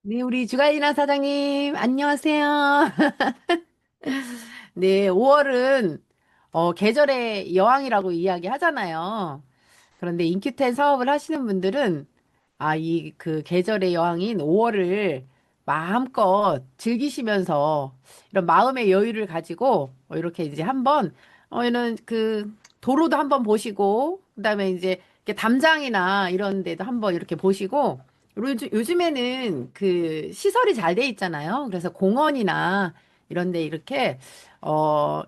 네, 우리 주간이나 사장님, 안녕하세요. 네, 5월은 계절의 여왕이라고 이야기 하잖아요. 그런데 인큐텐 사업을 하시는 분들은 이 계절의 여왕인 5월을 마음껏 즐기시면서 이런 마음의 여유를 가지고 이렇게 이제 한번 이런 도로도 한번 보시고 그다음에 이제 이렇게 담장이나 이런 데도 한번 이렇게 보시고 요즘에는 그 시설이 잘 돼 있잖아요. 그래서 공원이나 이런 데 이렇게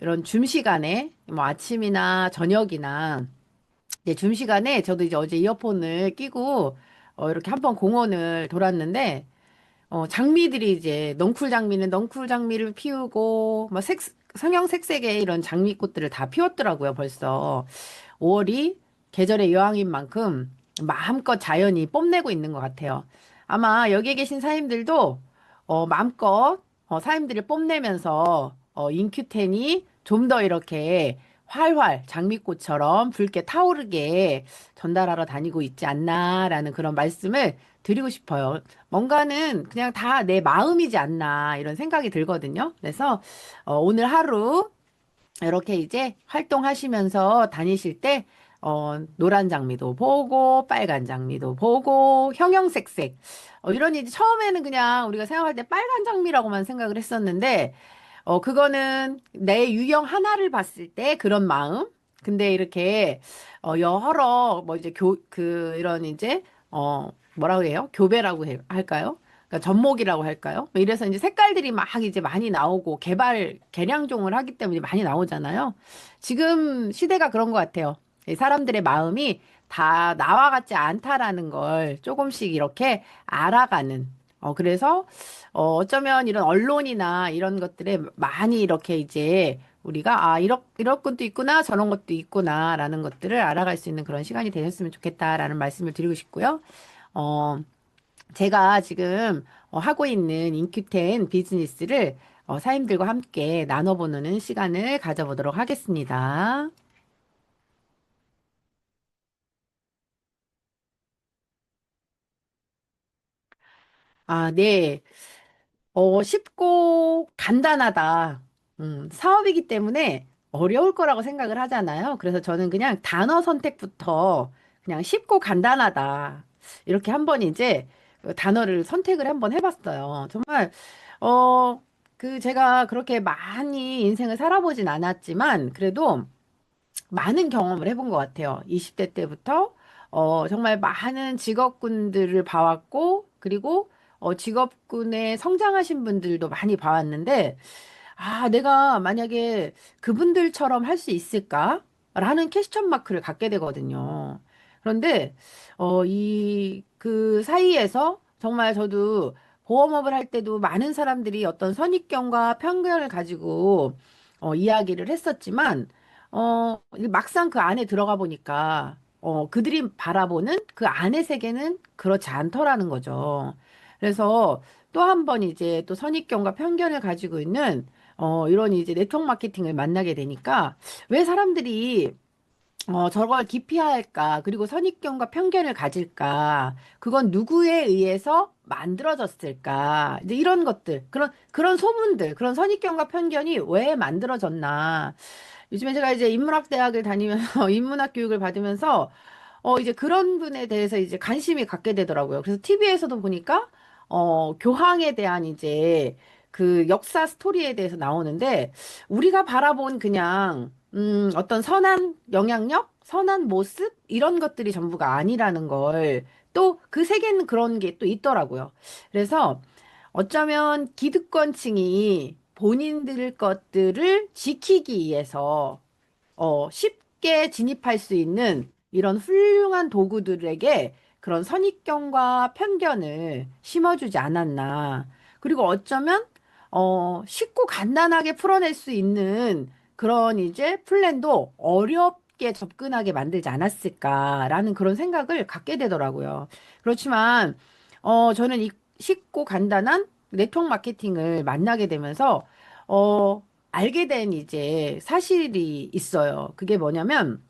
이런 줌 시간에 뭐 아침이나 저녁이나 이제 줌 시간에 저도 이제 어제 이어폰을 끼고 이렇게 한번 공원을 돌았는데 장미들이 이제 넝쿨 장미는 넝쿨 장미를 피우고 막 성형색색의 이런 장미꽃들을 다 피웠더라고요. 벌써 5월이 계절의 여왕인 만큼 마음껏 자연이 뽐내고 있는 것 같아요. 아마 여기에 계신 사님들도 마음껏 사님들을 뽐내면서 인큐텐이 좀 더 이렇게 활활 장미꽃처럼 붉게 타오르게 전달하러 다니고 있지 않나라는 그런 말씀을 드리고 싶어요. 뭔가는 그냥 다 내 마음이지 않나 이런 생각이 들거든요. 그래서 오늘 하루 이렇게 이제 활동하시면서 다니실 때, 노란 장미도 보고, 빨간 장미도 보고, 형형색색. 이런 이제 처음에는 그냥 우리가 생각할 때 빨간 장미라고만 생각을 했었는데, 그거는 내 유형 하나를 봤을 때 그런 마음. 근데 이렇게, 여러, 뭐 이제 이런 이제, 뭐라고 해요? 할까요? 그러니까 접목이라고 할까요? 뭐 이래서 이제 색깔들이 막 이제 많이 나오고 개량종을 하기 때문에 많이 나오잖아요. 지금 시대가 그런 것 같아요. 이 사람들의 마음이 다 나와 같지 않다라는 걸 조금씩 이렇게 알아가는. 그래서 어쩌면 이런 언론이나 이런 것들에 많이 이렇게 이제 우리가 이런 것도 있구나, 저런 것도 있구나라는 것들을 알아갈 수 있는 그런 시간이 되셨으면 좋겠다라는 말씀을 드리고 싶고요. 어, 제가 지금 하고 있는 인큐텐 비즈니스를 사임들과 함께 나눠보는 시간을 가져보도록 하겠습니다. 네. 쉽고 간단하다. 사업이기 때문에 어려울 거라고 생각을 하잖아요. 그래서 저는 그냥 단어 선택부터 그냥 쉽고 간단하다. 이렇게 한번 이제 단어를 선택을 한번 해봤어요. 정말, 제가 그렇게 많이 인생을 살아보진 않았지만, 그래도 많은 경험을 해본 것 같아요. 20대 때부터 정말 많은 직업군들을 봐왔고, 그리고 직업군에 성장하신 분들도 많이 봐왔는데, 내가 만약에 그분들처럼 할 수 있을까? 라는 퀘스천 마크를 갖게 되거든요. 그런데, 그 사이에서 정말 저도 보험업을 할 때도 많은 사람들이 어떤 선입견과 편견을 가지고 이야기를 했었지만, 막상 그 안에 들어가 보니까, 그들이 바라보는 그 안의 세계는 그렇지 않더라는 거죠. 그래서 또 한 번 이제 또 선입견과 편견을 가지고 있는 이런 이제 네트워크 마케팅을 만나게 되니까 왜 사람들이 저걸 기피할까? 그리고 선입견과 편견을 가질까? 그건 누구에 의해서 만들어졌을까? 이제 이런 것들, 그런 소문들, 그런 선입견과 편견이 왜 만들어졌나? 요즘에 제가 이제 인문학 대학을 다니면서 인문학 교육을 받으면서 이제 그런 분에 대해서 이제 관심이 갖게 되더라고요. 그래서 TV에서도 보니까 교황에 대한 이제 그 역사 스토리에 대해서 나오는데 우리가 바라본 그냥 어떤 선한 영향력, 선한 모습 이런 것들이 전부가 아니라는 걸 또 그 세계는 그런 게 또 있더라고요. 그래서 어쩌면 기득권층이 본인들 것들을 지키기 위해서 쉽게 진입할 수 있는 이런 훌륭한 도구들에게 그런 선입견과 편견을 심어주지 않았나. 그리고 어쩌면 쉽고 간단하게 풀어낼 수 있는 그런 이제 플랜도 어렵게 접근하게 만들지 않았을까라는 그런 생각을 갖게 되더라고요. 그렇지만 저는 이 쉽고 간단한 네트워크 마케팅을 만나게 되면서 알게 된 이제 사실이 있어요. 그게 뭐냐면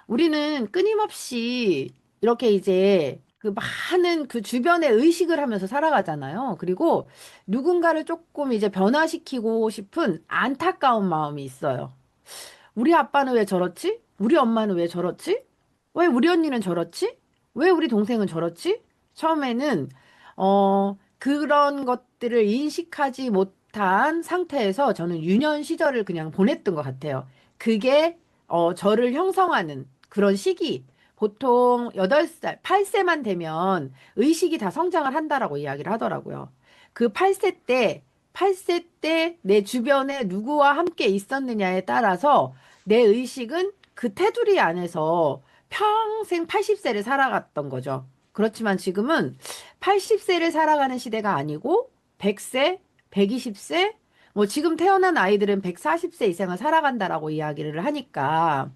우리는 끊임없이 이렇게 이제 그 많은 그 주변의 의식을 하면서 살아가잖아요. 그리고 누군가를 조금 이제 변화시키고 싶은 안타까운 마음이 있어요. 우리 아빠는 왜 저렇지? 우리 엄마는 왜 저렇지? 왜 우리 언니는 저렇지? 왜 우리 동생은 저렇지? 처음에는 그런 것들을 인식하지 못한 상태에서 저는 유년 시절을 그냥 보냈던 것 같아요. 그게 저를 형성하는 그런 시기. 보통 8살, 8세만 되면 의식이 다 성장을 한다라고 이야기를 하더라고요. 그 8세 때 내 주변에 누구와 함께 있었느냐에 따라서 내 의식은 그 테두리 안에서 평생 80세를 살아갔던 거죠. 그렇지만 지금은 80세를 살아가는 시대가 아니고 100세, 120세, 뭐 지금 태어난 아이들은 140세 이상을 살아간다라고 이야기를 하니까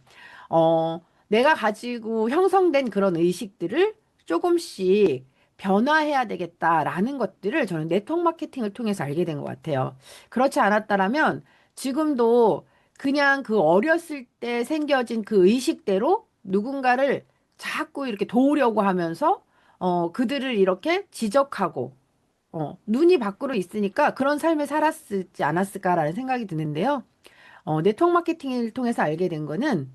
내가 가지고 형성된 그런 의식들을 조금씩 변화해야 되겠다라는 것들을 저는 네트워크 마케팅을 통해서 알게 된 것 같아요. 그렇지 않았다라면 지금도 그냥 그 어렸을 때 생겨진 그 의식대로 누군가를 자꾸 이렇게 도우려고 하면서 그들을 이렇게 지적하고 눈이 밖으로 있으니까 그런 삶을 살았지 않았을까라는 생각이 드는데요. 네트워크 마케팅을 통해서 알게 된 거는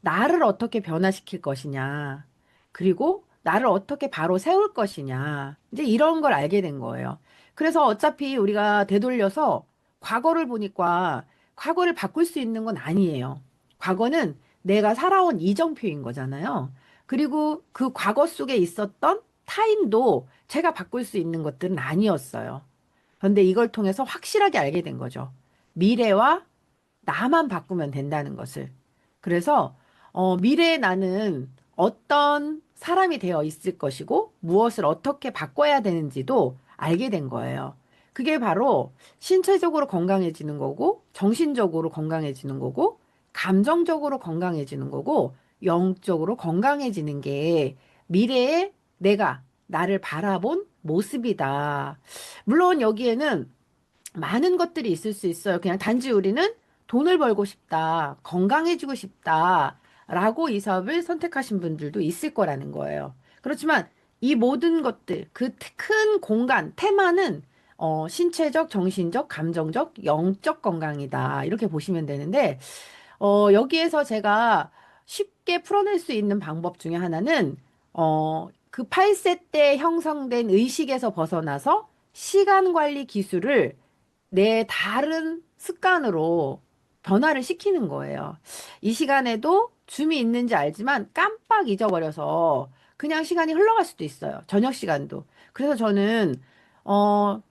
나를 어떻게 변화시킬 것이냐, 그리고 나를 어떻게 바로 세울 것이냐, 이제 이런 걸 알게 된 거예요. 그래서 어차피 우리가 되돌려서 과거를 보니까 과거를 바꿀 수 있는 건 아니에요. 과거는 내가 살아온 이정표인 거잖아요. 그리고 그 과거 속에 있었던 타인도 제가 바꿀 수 있는 것들은 아니었어요. 그런데 이걸 통해서 확실하게 알게 된 거죠. 미래와 나만 바꾸면 된다는 것을. 그래서 미래의 나는 어떤 사람이 되어 있을 것이고 무엇을 어떻게 바꿔야 되는지도 알게 된 거예요. 그게 바로 신체적으로 건강해지는 거고, 정신적으로 건강해지는 거고, 감정적으로 건강해지는 거고, 영적으로 건강해지는 게 미래의 내가 나를 바라본 모습이다. 물론 여기에는 많은 것들이 있을 수 있어요. 그냥 단지 우리는 돈을 벌고 싶다, 건강해지고 싶다, 라고 이 사업을 선택하신 분들도 있을 거라는 거예요. 그렇지만 이 모든 것들, 그 큰 공간, 테마는 신체적, 정신적, 감정적, 영적 건강이다. 이렇게 보시면 되는데, 여기에서 제가 쉽게 풀어낼 수 있는 방법 중에 하나는, 그 8세 때 형성된 의식에서 벗어나서 시간 관리 기술을 내 다른 습관으로 변화를 시키는 거예요. 이 시간에도 줌이 있는지 알지만 깜빡 잊어버려서 그냥 시간이 흘러갈 수도 있어요. 저녁 시간도. 그래서 저는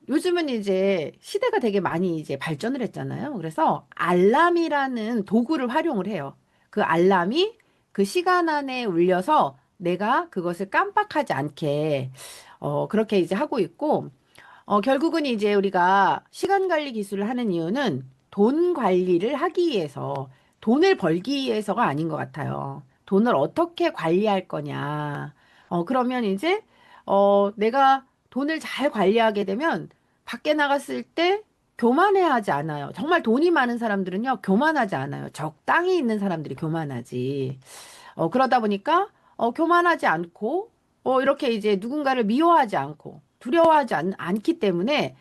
요즘은 이제 시대가 되게 많이 이제 발전을 했잖아요. 그래서 알람이라는 도구를 활용을 해요. 그 알람이 그 시간 안에 울려서 내가 그것을 깜빡하지 않게 그렇게 이제 하고 있고 결국은 이제 우리가 시간 관리 기술을 하는 이유는 돈 관리를 하기 위해서, 돈을 벌기 위해서가 아닌 것 같아요. 돈을 어떻게 관리할 거냐. 그러면 이제, 내가 돈을 잘 관리하게 되면 밖에 나갔을 때 교만해 하지 않아요. 정말 돈이 많은 사람들은요, 교만하지 않아요. 적당히 있는 사람들이 교만하지. 그러다 보니까, 교만하지 않고, 이렇게 이제 누군가를 미워하지 않고, 두려워하지 않기 때문에,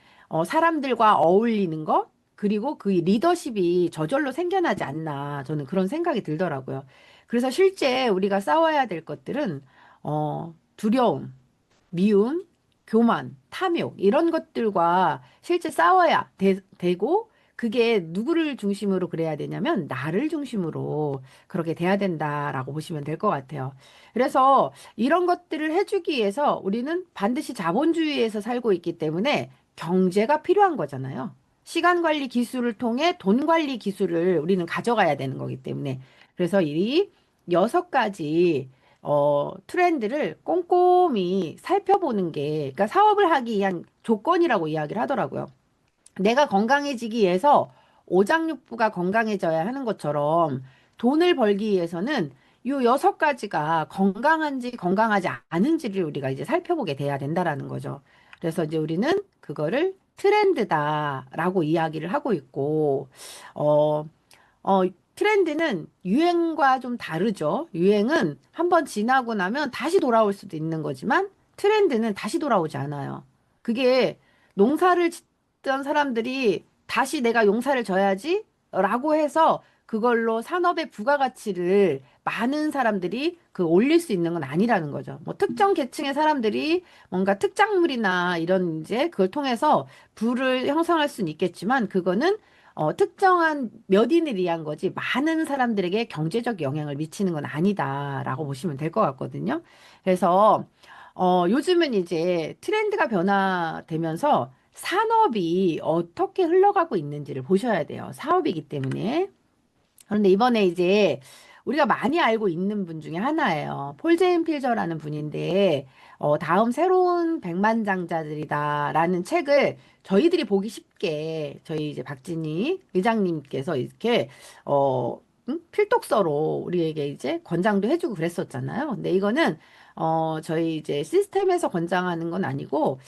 사람들과 어울리는 것, 그리고 그 리더십이 저절로 생겨나지 않나, 저는 그런 생각이 들더라고요. 그래서 실제 우리가 싸워야 될 것들은, 두려움, 미움, 교만, 탐욕, 이런 것들과 실제 싸워야 되고, 그게 누구를 중심으로 그래야 되냐면, 나를 중심으로 그렇게 돼야 된다라고 보시면 될 것 같아요. 그래서 이런 것들을 해주기 위해서 우리는 반드시 자본주의에서 살고 있기 때문에 경제가 필요한 거잖아요. 시간 관리 기술을 통해 돈 관리 기술을 우리는 가져가야 되는 거기 때문에. 그래서 이 6가지 트렌드를 꼼꼼히 살펴보는 게, 그러니까 사업을 하기 위한 조건이라고 이야기를 하더라고요. 내가 건강해지기 위해서 오장육부가 건강해져야 하는 것처럼 돈을 벌기 위해서는 요 6가지가 건강한지 건강하지 않은지를 우리가 이제 살펴보게 돼야 된다라는 거죠. 그래서 이제 우리는 그거를 트렌드다라고 이야기를 하고 있고, 어, 어, 트렌드는 유행과 좀 다르죠. 유행은 한번 지나고 나면 다시 돌아올 수도 있는 거지만 트렌드는 다시 돌아오지 않아요. 그게 농사를 짓던 사람들이 다시 내가 용사를 져야지 라고 해서 그걸로 산업의 부가가치를 많은 사람들이 그 올릴 수 있는 건 아니라는 거죠. 뭐 특정 계층의 사람들이 뭔가 특작물이나 이런 이제 그걸 통해서 부를 형성할 수는 있겠지만 그거는 특정한 몇 인을 위한 거지 많은 사람들에게 경제적 영향을 미치는 건 아니다라고 보시면 될 것 같거든요. 그래서 요즘은 이제 트렌드가 변화되면서 산업이 어떻게 흘러가고 있는지를 보셔야 돼요. 사업이기 때문에. 그런데 이번에 이제 우리가 많이 알고 있는 분 중에 하나예요. 폴 제인 필저라는 분인데, 다음 새로운 백만장자들이다라는 책을 저희들이 보기 쉽게 저희 이제 박진희 의장님께서 이렇게, 필독서로 우리에게 이제 권장도 해주고 그랬었잖아요. 근데 이거는, 저희 이제 시스템에서 권장하는 건 아니고,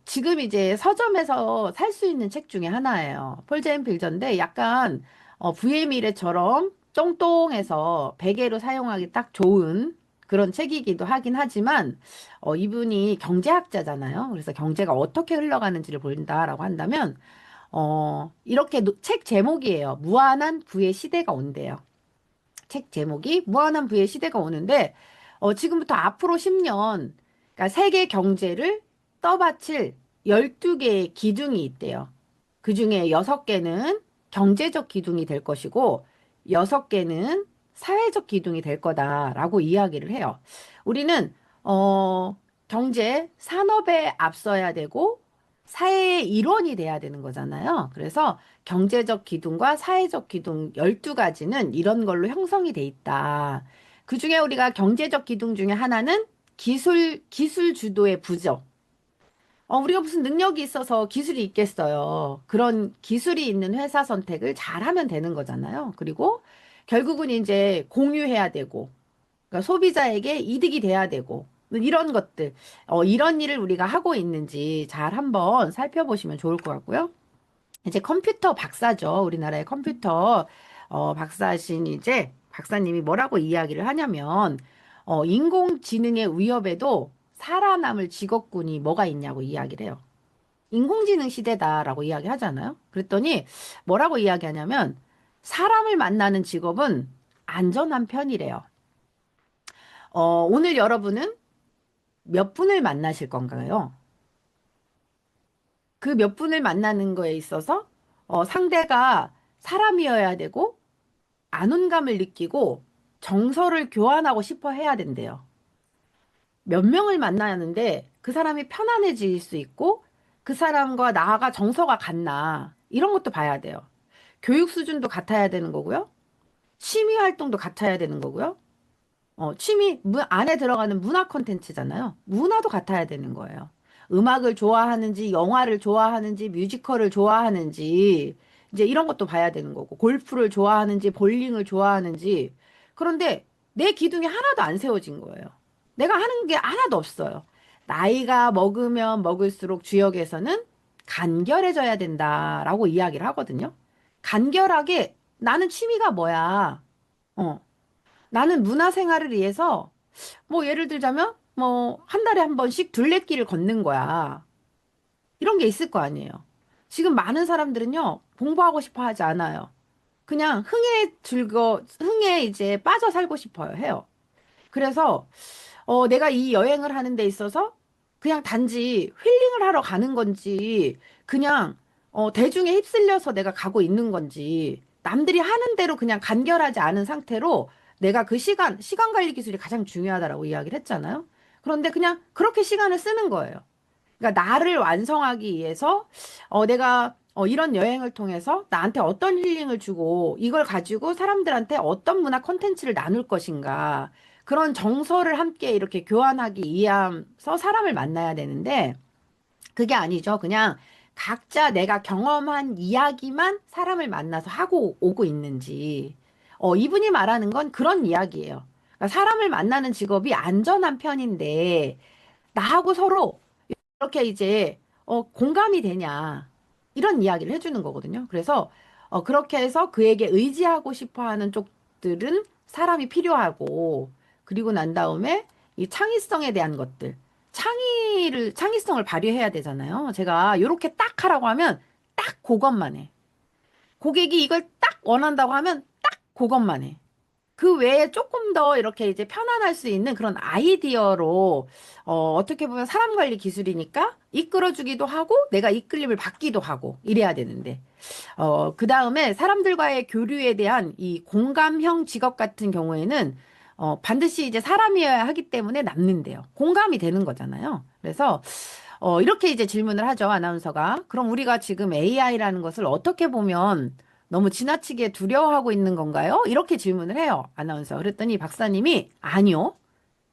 지금 이제 서점에서 살 수 있는 책 중에 하나예요. 폴 제인 필저인데 약간 VM일에처럼 똥똥해서 베개로 사용하기 딱 좋은 그런 책이기도 하긴 하지만, 이분이 경제학자잖아요. 그래서 경제가 어떻게 흘러가는지를 본다라고 한다면, 이렇게 책 제목이에요. 무한한 부의 시대가 온대요. 책 제목이 무한한 부의 시대가 오는데, 지금부터 앞으로 10년, 그러니까 세계 경제를 떠받칠 12개의 기둥이 있대요. 그 중에 6개는 경제적 기둥이 될 것이고, 6개는 사회적 기둥이 될 거다라고 이야기를 해요. 우리는, 경제, 산업에 앞서야 되고, 사회의 일원이 돼야 되는 거잖아요. 그래서 경제적 기둥과 사회적 기둥 12가지는 이런 걸로 형성이 돼 있다. 그 중에 우리가 경제적 기둥 중에 하나는 기술 주도의 부죠. 우리가 무슨 능력이 있어서 기술이 있겠어요. 그런 기술이 있는 회사 선택을 잘하면 되는 거잖아요. 그리고 결국은 이제 공유해야 되고, 그러니까 소비자에게 이득이 돼야 되고, 이런 것들, 이런 일을 우리가 하고 있는지 잘 한번 살펴보시면 좋을 것 같고요. 이제 컴퓨터 박사죠. 우리나라의 컴퓨터 박사신 이제 박사님이 뭐라고 이야기를 하냐면 인공지능의 위협에도 살아남을 직업군이 뭐가 있냐고 이야기를 해요. 인공지능 시대다라고 이야기하잖아요. 그랬더니 뭐라고 이야기하냐면 사람을 만나는 직업은 안전한 편이래요. 오늘 여러분은 몇 분을 만나실 건가요? 그 몇 분을 만나는 거에 있어서 상대가 사람이어야 되고 안온감을 느끼고 정서를 교환하고 싶어 해야 된대요. 몇 명을 만나야 하는데 그 사람이 편안해질 수 있고 그 사람과 나가 정서가 같나 이런 것도 봐야 돼요. 교육 수준도 같아야 되는 거고요. 취미 활동도 같아야 되는 거고요. 안에 들어가는 문화 콘텐츠잖아요. 문화도 같아야 되는 거예요. 음악을 좋아하는지, 영화를 좋아하는지, 뮤지컬을 좋아하는지, 이제 이런 것도 봐야 되는 거고, 골프를 좋아하는지, 볼링을 좋아하는지. 그런데 내 기둥이 하나도 안 세워진 거예요. 내가 하는 게 하나도 없어요. 나이가 먹으면 먹을수록 주역에서는 간결해져야 된다라고 이야기를 하거든요. 간결하게 나는 취미가 뭐야? 어, 나는 문화생활을 위해서 뭐 예를 들자면 뭐 한 달에 한 번씩 둘레길을 걷는 거야. 이런 게 있을 거 아니에요. 지금 많은 사람들은요, 공부하고 싶어 하지 않아요. 그냥 흥에 이제 빠져 살고 싶어요, 해요. 그래서, 내가 이 여행을 하는 데 있어서 그냥 단지 힐링을 하러 가는 건지, 그냥, 대중에 휩쓸려서 내가 가고 있는 건지, 남들이 하는 대로 그냥 간결하지 않은 상태로 내가 그 시간 관리 기술이 가장 중요하다라고 이야기를 했잖아요. 그런데 그냥 그렇게 시간을 쓰는 거예요. 그러니까 나를 완성하기 위해서 내가 이런 여행을 통해서 나한테 어떤 힐링을 주고 이걸 가지고 사람들한테 어떤 문화 콘텐츠를 나눌 것인가 그런 정서를 함께 이렇게 교환하기 위해서 사람을 만나야 되는데 그게 아니죠. 그냥 각자 내가 경험한 이야기만 사람을 만나서 하고 오고 있는지 이분이 말하는 건 그런 이야기예요. 그러니까 사람을 만나는 직업이 안전한 편인데 나하고 서로 이렇게 이제 공감이 되냐 이런 이야기를 해주는 거거든요. 그래서 그렇게 해서 그에게 의지하고 싶어 하는 쪽들은 사람이 필요하고 그리고 난 다음에 이 창의성에 대한 것들 창의성을 발휘해야 되잖아요. 제가 요렇게 딱 하라고 하면 딱 그것만 해. 고객이 이걸 딱 원한다고 하면 딱 그것만 해. 그 외에 조금 더 이렇게 이제 편안할 수 있는 그런 아이디어로, 어떻게 보면 사람 관리 기술이니까 이끌어주기도 하고 내가 이끌림을 받기도 하고 이래야 되는데, 그 다음에 사람들과의 교류에 대한 이 공감형 직업 같은 경우에는, 반드시 이제 사람이어야 하기 때문에 남는데요. 공감이 되는 거잖아요. 그래서, 이렇게 이제 질문을 하죠, 아나운서가. 그럼 우리가 지금 AI라는 것을 어떻게 보면 너무 지나치게 두려워하고 있는 건가요? 이렇게 질문을 해요, 아나운서. 그랬더니 박사님이 아니요.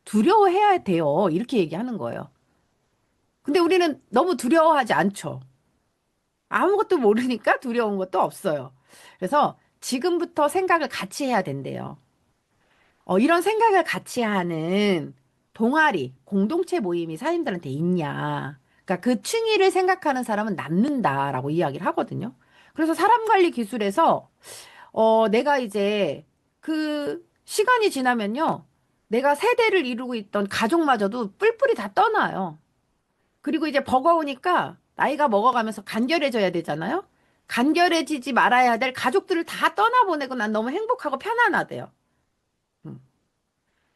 두려워해야 돼요. 이렇게 얘기하는 거예요. 근데 우리는 너무 두려워하지 않죠. 아무것도 모르니까 두려운 것도 없어요. 그래서 지금부터 생각을 같이 해야 된대요. 이런 생각을 같이 하는 동아리, 공동체 모임이 사람들한테 있냐. 그러니까 그 층위를 생각하는 사람은 남는다라고 이야기를 하거든요. 그래서 사람 관리 기술에서 내가 이제 그 시간이 지나면요. 내가 세대를 이루고 있던 가족마저도 뿔뿔이 다 떠나요. 그리고 이제 버거우니까 나이가 먹어가면서 간결해져야 되잖아요. 간결해지지 말아야 될 가족들을 다 떠나보내고 난 너무 행복하고 편안하대요. 음.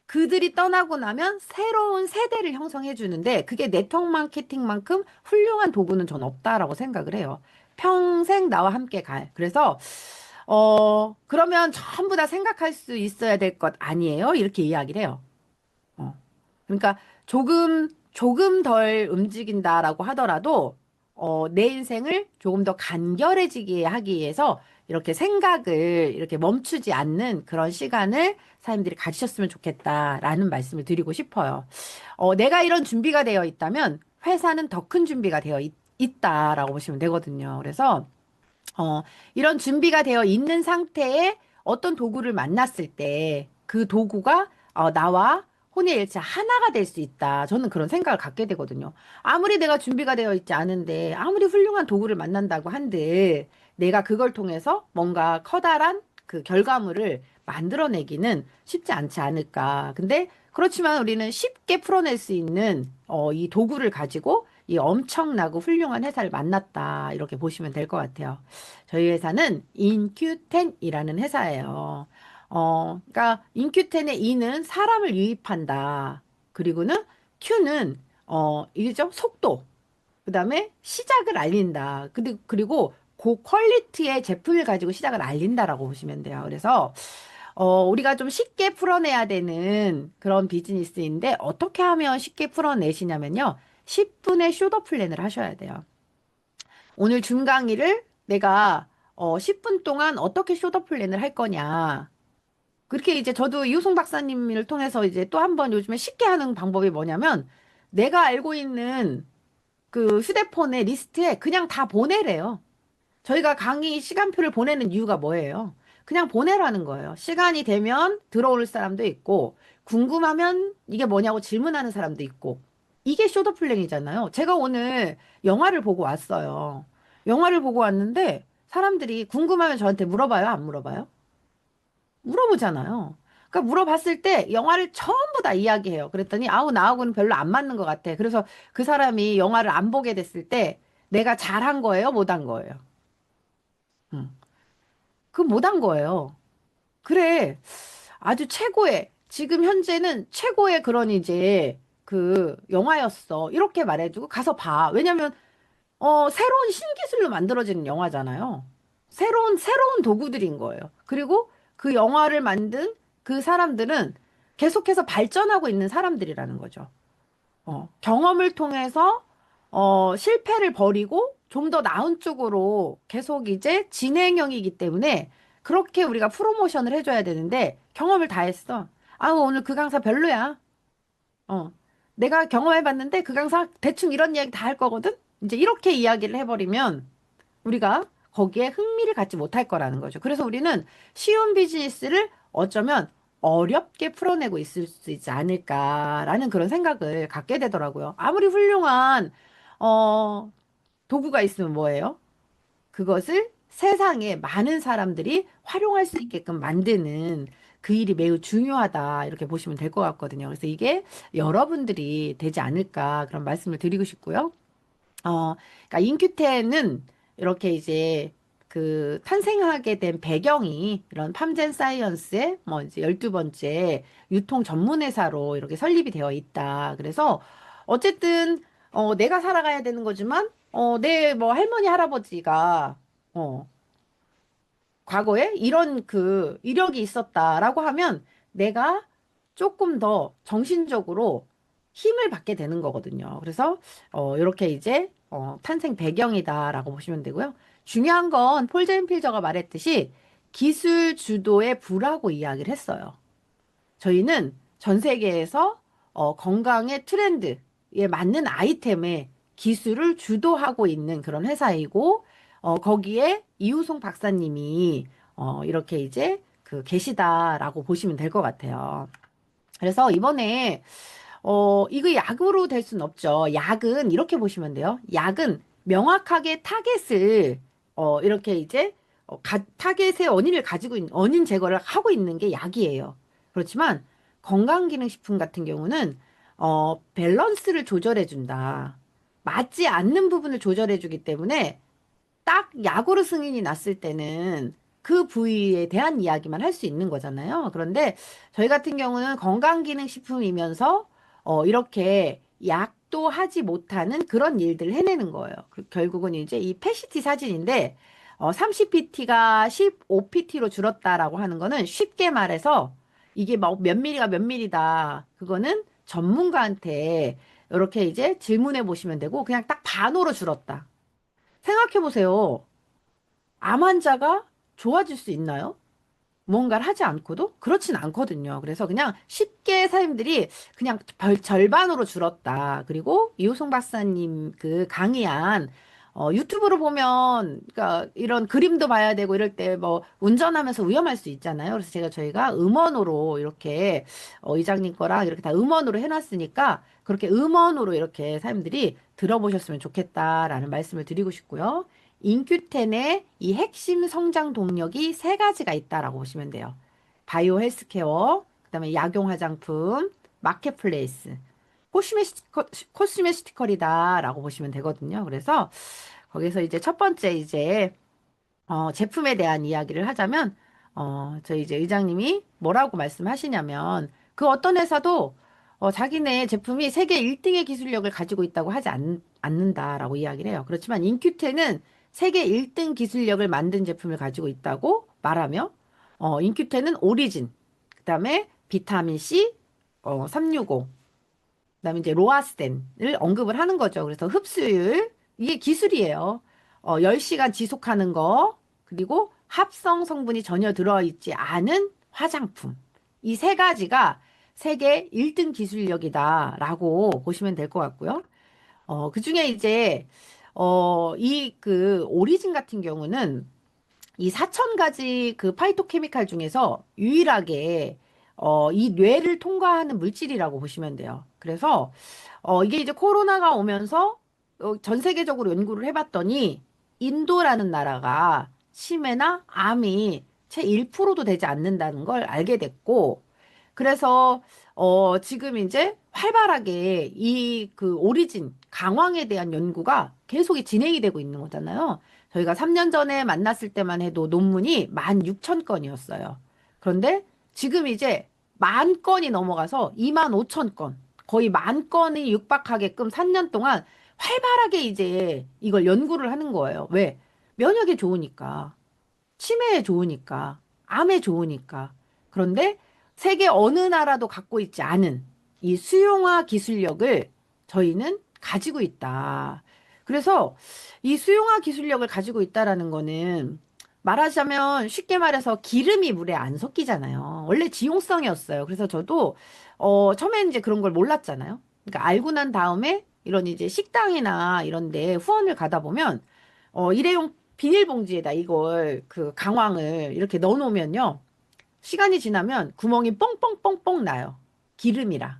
그들이 떠나고 나면 새로운 세대를 형성해 주는데 그게 네트워크 마케팅만큼 훌륭한 도구는 전 없다라고 생각을 해요. 평생 나와 함께 갈. 그래서 그러면 전부 다 생각할 수 있어야 될 것 아니에요? 이렇게 이야기를 해요. 어. 그러니까 조금 덜 움직인다라고 하더라도, 내 인생을 조금 더 간결해지게 하기 위해서 이렇게 생각을 이렇게 멈추지 않는 그런 시간을 사람들이 가지셨으면 좋겠다라는 말씀을 드리고 싶어요. 내가 이런 준비가 되어 있다면 회사는 더 큰 준비가 되어 있다라고 보시면 되거든요. 그래서 이런 준비가 되어 있는 상태에 어떤 도구를 만났을 때 그 도구가 나와 혼의 일체 하나가 될 수 있다. 저는 그런 생각을 갖게 되거든요. 아무리 내가 준비가 되어 있지 않은데 아무리 훌륭한 도구를 만난다고 한들 내가 그걸 통해서 뭔가 커다란 그 결과물을 만들어내기는 쉽지 않지 않을까. 근데 그렇지만 우리는 쉽게 풀어낼 수 있는 이 도구를 가지고 이 엄청나고 훌륭한 회사를 만났다. 이렇게 보시면 될 것 같아요. 저희 회사는 인큐텐이라는 회사예요. 그러니까 인큐텐의 E는 사람을 유입한다. 그리고는 Q는 이죠 속도. 그다음에 시작을 알린다. 그리고 고퀄리티의 제품을 가지고 시작을 알린다라고 보시면 돼요. 그래서 우리가 좀 쉽게 풀어내야 되는 그런 비즈니스인데 어떻게 하면 쉽게 풀어내시냐면요. 10분의 쇼더 플랜을 하셔야 돼요. 오늘 준 강의를 내가 10분 동안 어떻게 쇼더 플랜을 할 거냐. 그렇게 이제 저도 이호송 박사님을 통해서 이제 또 한 번 요즘에 쉽게 하는 방법이 뭐냐면 내가 알고 있는 그 휴대폰의 리스트에 그냥 다 보내래요. 저희가 강의 시간표를 보내는 이유가 뭐예요? 그냥 보내라는 거예요. 시간이 되면 들어올 사람도 있고, 궁금하면 이게 뭐냐고 질문하는 사람도 있고, 이게 쇼더 플랜이잖아요. 제가 오늘 영화를 보고 왔어요. 영화를 보고 왔는데, 사람들이 궁금하면 저한테 물어봐요? 안 물어봐요? 물어보잖아요. 그러니까 물어봤을 때 영화를 전부 다 이야기해요. 그랬더니 아우 나하고는 별로 안 맞는 것 같아. 그래서 그 사람이 영화를 안 보게 됐을 때 내가 잘한 거예요? 못한 거예요? 음. 그 못한 거예요. 그래. 아주 최고의, 지금 현재는 최고의 그런 이제 그 영화였어. 이렇게 말해주고 가서 봐. 왜냐면, 새로운 신기술로 만들어지는 영화잖아요. 새로운 도구들인 거예요. 그리고 그 영화를 만든 그 사람들은 계속해서 발전하고 있는 사람들이라는 거죠. 경험을 통해서 실패를 버리고 좀 더 나은 쪽으로 계속 이제 진행형이기 때문에 그렇게 우리가 프로모션을 해줘야 되는데 경험을 다 했어. 아우, 오늘 그 강사 별로야. 어. 내가 경험해봤는데 그 강사 대충 이런 이야기 다 할 거거든? 이제 이렇게 이야기를 해버리면 우리가 거기에 흥미를 갖지 못할 거라는 거죠. 그래서 우리는 쉬운 비즈니스를 어쩌면 어렵게 풀어내고 있을 수 있지 않을까라는 그런 생각을 갖게 되더라고요. 아무리 훌륭한, 어, 도구가 있으면 뭐예요? 그것을 세상에 많은 사람들이 활용할 수 있게끔 만드는 그 일이 매우 중요하다. 이렇게 보시면 될 것 같거든요. 그래서 이게 여러분들이 되지 않을까 그런 말씀을 드리고 싶고요. 그러니까 인큐텐은 이렇게 이제 그 탄생하게 된 배경이 이런 팜젠 사이언스의 뭐 이제 12번째 유통 전문 회사로 이렇게 설립이 되어 있다. 그래서 어쨌든 내가 살아가야 되는 거지만 내 뭐 할머니 할아버지가 어 과거에 이런 그 이력이 있었다라고 하면 내가 조금 더 정신적으로 힘을 받게 되는 거거든요. 그래서 이렇게 이제 탄생 배경이다라고 보시면 되고요. 중요한 건 폴 제인필저가 말했듯이 기술 주도의 부라고 이야기를 했어요. 저희는 전 세계에서 건강의 트렌드에 맞는 아이템의 기술을 주도하고 있는 그런 회사이고, 거기에 이우송 박사님이 이렇게 이제 그 계시다라고 보시면 될 것 같아요. 그래서 이번에 이거 약으로 될 수는 없죠. 약은 이렇게 보시면 돼요. 약은 명확하게 타겟을 이렇게 이제 타겟의 원인을 가지고 있는 원인 제거를 하고 있는 게 약이에요. 그렇지만 건강기능식품 같은 경우는 밸런스를 조절해 준다. 맞지 않는 부분을 조절해 주기 때문에 딱 약으로 승인이 났을 때는 그 부위에 대한 이야기만 할 수 있는 거잖아요. 그런데 저희 같은 경우는 건강기능식품이면서 이렇게 약도 하지 못하는 그런 일들을 해내는 거예요. 결국은 이제 이 패시티 사진인데 30pt가 15pt로 줄었다라고 하는 거는 쉽게 말해서 이게 몇 미리가 몇 미리다. 그거는 전문가한테 이렇게 이제 질문해 보시면 되고 그냥 딱 반으로 줄었다. 생각해 보세요. 암 환자가 좋아질 수 있나요? 뭔가를 하지 않고도? 그렇진 않거든요. 그래서 그냥 쉽게 사람들이 그냥 절반으로 줄었다. 그리고 이호송 박사님 그 강의한 유튜브로 보면 그러니까 이런 그림도 봐야 되고 이럴 때 뭐 운전하면서 위험할 수 있잖아요. 그래서 저희가 음원으로 이렇게 이장님 거랑 이렇게 다 음원으로 해놨으니까 그렇게 음원으로 이렇게 사람들이 들어보셨으면 좋겠다라는 말씀을 드리고 싶고요. 인큐텐의 이 핵심 성장 동력이 세 가지가 있다라고 보시면 돼요. 바이오 헬스케어, 그다음에 약용 화장품, 마켓플레이스, 코스메티컬이다라고 보시면 되거든요. 그래서 거기서 이제 첫 번째 이제 제품에 대한 이야기를 하자면 저희 이제 의장님이 뭐라고 말씀하시냐면 그 어떤 회사도 자기네 제품이 세계 1등의 기술력을 가지고 있다고 하지 않는다라고 이야기를 해요. 그렇지만 인큐테는 세계 1등 기술력을 만든 제품을 가지고 있다고 말하며 인큐테는 오리진, 그다음에 비타민 C 365, 그다음에 이제 로아스텐을 언급을 하는 거죠. 그래서 흡수율 이게 기술이에요. 10시간 지속하는 거 그리고 합성 성분이 전혀 들어있지 않은 화장품. 이 세 가지가 세계 1등 기술력이다라고 보시면 될 것 같고요. 그중에 이제 이 그 오리진 같은 경우는 이 4,000가지 그 파이토케미칼 중에서 유일하게 이 뇌를 통과하는 물질이라고 보시면 돼요. 그래서 이게 이제 코로나가 오면서 전 세계적으로 연구를 해봤더니 인도라는 나라가 치매나 암이 채 1%도 되지 않는다는 걸 알게 됐고 그래서 지금 이제 활발하게 이 그 오리진 강황에 대한 연구가 계속 진행이 되고 있는 거잖아요. 저희가 3년 전에 만났을 때만 해도 논문이 16,000건이었어요. 그런데 지금 이제 10,000건이 넘어가서 25,000건, 거의 10,000건이 육박하게끔 3년 동안 활발하게 이제 이걸 연구를 하는 거예요. 왜? 면역에 좋으니까. 치매에 좋으니까, 암에 좋으니까. 그런데 세계 어느 나라도 갖고 있지 않은 이 수용화 기술력을 저희는 가지고 있다. 그래서 이 수용화 기술력을 가지고 있다라는 거는 말하자면 쉽게 말해서 기름이 물에 안 섞이잖아요. 원래 지용성이었어요. 그래서 저도 처음에는 이제 그런 걸 몰랐잖아요. 그러니까 알고 난 다음에 이런 이제 식당이나 이런 데 후원을 가다 보면 일회용 비닐봉지에다 이걸 그 강황을 이렇게 넣어 놓으면요. 시간이 지나면 구멍이 뻥뻥뻥뻥 나요. 기름이라.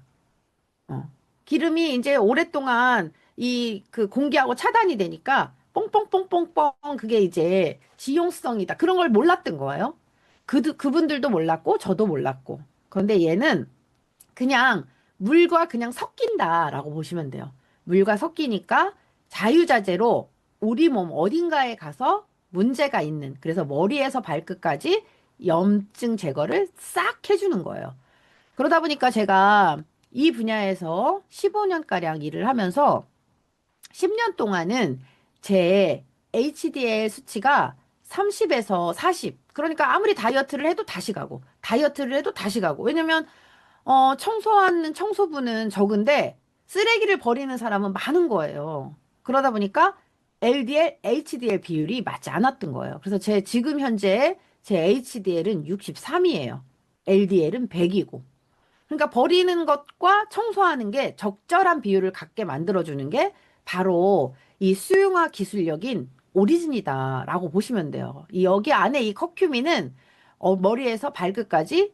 어. 기름이 이제 오랫동안 이 그 공기하고 차단이 되니까 뻥뻥뻥뻥뻥 그게 이제 지용성이다. 그런 걸 몰랐던 거예요. 그분들도 몰랐고, 저도 몰랐고. 그런데 얘는 그냥 물과 그냥 섞인다라고 보시면 돼요. 물과 섞이니까 자유자재로 우리 몸 어딘가에 가서 문제가 있는, 그래서 머리에서 발끝까지 염증 제거를 싹 해주는 거예요. 그러다 보니까 제가 이 분야에서 15년가량 일을 하면서 10년 동안은 제 HDL 수치가 30에서 40. 그러니까 아무리 다이어트를 해도 다시 가고, 다이어트를 해도 다시 가고. 왜냐면 청소하는 청소부는 적은데 쓰레기를 버리는 사람은 많은 거예요. 그러다 보니까 LDL, HDL 비율이 맞지 않았던 거예요. 그래서 제 지금 현재 제 HDL은 63이에요. LDL은 100이고. 그러니까 버리는 것과 청소하는 게 적절한 비율을 갖게 만들어주는 게 바로 이 수용화 기술력인 오리진이다라고 보시면 돼요. 이 여기 안에 이 커큐민은 머리에서 발끝까지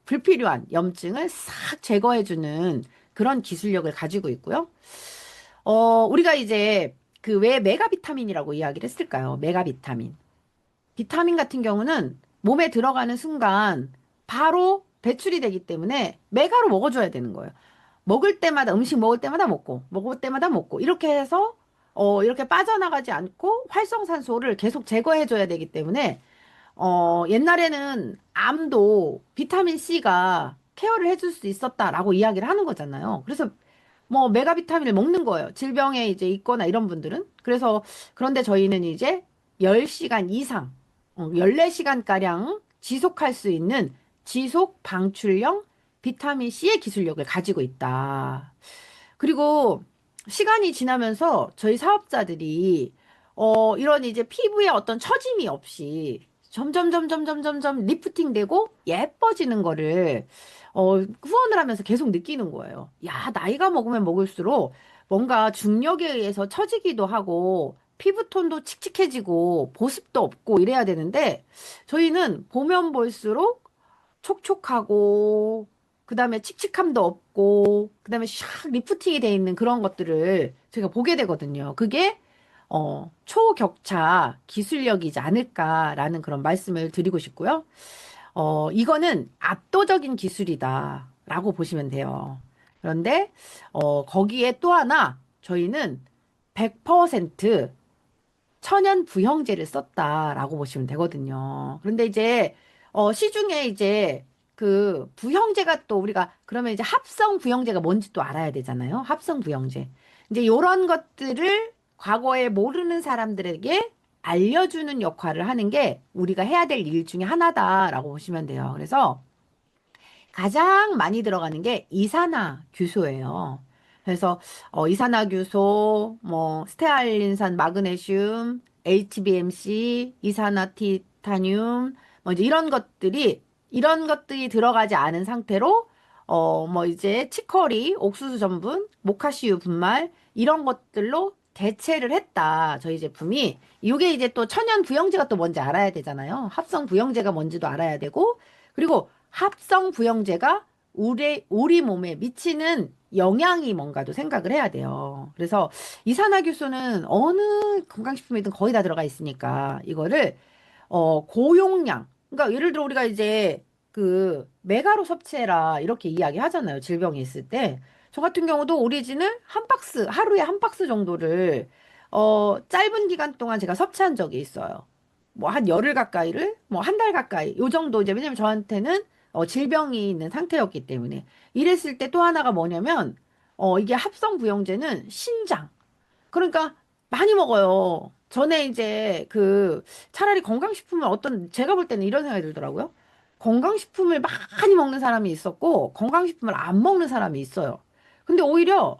불필요한 염증을 싹 제거해주는 그런 기술력을 가지고 있고요. 우리가 이제 그 왜 메가비타민이라고 이야기를 했을까요? 메가비타민. 비타민 같은 경우는 몸에 들어가는 순간 바로 배출이 되기 때문에 메가로 먹어줘야 되는 거예요. 먹을 때마다, 음식 먹을 때마다 먹고, 먹을 때마다 먹고, 이렇게 해서, 이렇게 빠져나가지 않고 활성산소를 계속 제거해줘야 되기 때문에 옛날에는 암도 비타민 C가 케어를 해줄 수 있었다라고 이야기를 하는 거잖아요. 그래서 뭐 메가비타민을 먹는 거예요. 질병에 이제 있거나 이런 분들은. 그래서 그런데 저희는 이제 10시간 이상, 14시간가량 지속할 수 있는 지속 방출형 비타민 C의 기술력을 가지고 있다. 그리고 시간이 지나면서 저희 사업자들이 이런 이제 피부에 어떤 처짐이 없이 점점 리프팅 되고 예뻐지는 거를 후원을 하면서 계속 느끼는 거예요. 야, 나이가 먹으면 먹을수록 뭔가 중력에 의해서 처지기도 하고 피부톤도 칙칙해지고 보습도 없고 이래야 되는데 저희는 보면 볼수록 촉촉하고 그다음에 칙칙함도 없고 그다음에 샥 리프팅이 돼 있는 그런 것들을 제가 보게 되거든요. 그게 초격차 기술력이지 않을까라는 그런 말씀을 드리고 싶고요. 이거는 압도적인 기술이다라고 보시면 돼요. 그런데 거기에 또 하나 저희는 100% 천연 부형제를 썼다라고 보시면 되거든요. 그런데 이제 시중에 이제 그 부형제가 또 우리가 그러면 이제 합성 부형제가 뭔지 또 알아야 되잖아요. 합성 부형제. 이제 요런 것들을 과거에 모르는 사람들에게 알려주는 역할을 하는 게 우리가 해야 될 일 중에 하나다라고 보시면 돼요. 그래서 가장 많이 들어가는 게 이산화규소예요. 그래서 이산화규소, 뭐 스테알린산 마그네슘, HbMC, 이산화티타늄, 뭐 이제 이런 것들이 들어가지 않은 상태로 뭐 이제 치커리, 옥수수 전분, 모카씨유 분말 이런 것들로 대체를 했다. 저희 제품이 이게 이제 또 천연 부영제가 또 뭔지 알아야 되잖아요. 합성 부영제가 뭔지도 알아야 되고 그리고 합성 부영제가 우리 몸에 미치는 영향이 뭔가도 생각을 해야 돼요. 그래서 이산화탄소는 어느 건강식품이든 거의 다 들어가 있으니까 이거를 고용량. 그러니까 예를 들어 우리가 이제 그 메가로 섭취해라 이렇게 이야기 하잖아요. 질병이 있을 때. 저 같은 경우도 오리진을 한 박스, 하루에 한 박스 정도를 짧은 기간 동안 제가 섭취한 적이 있어요. 뭐 한 열흘 가까이를 뭐 한 달 가까이 요 정도 이제 왜냐면 저한테는 질병이 있는 상태였기 때문에 이랬을 때 또 하나가 뭐냐면 이게 합성 부영제는 신장 그러니까 많이 먹어요. 전에 이제 그 차라리 건강식품을 제가 볼 때는 이런 생각이 들더라고요. 건강식품을 많이 먹는 사람이 있었고 건강식품을 안 먹는 사람이 있어요. 근데 오히려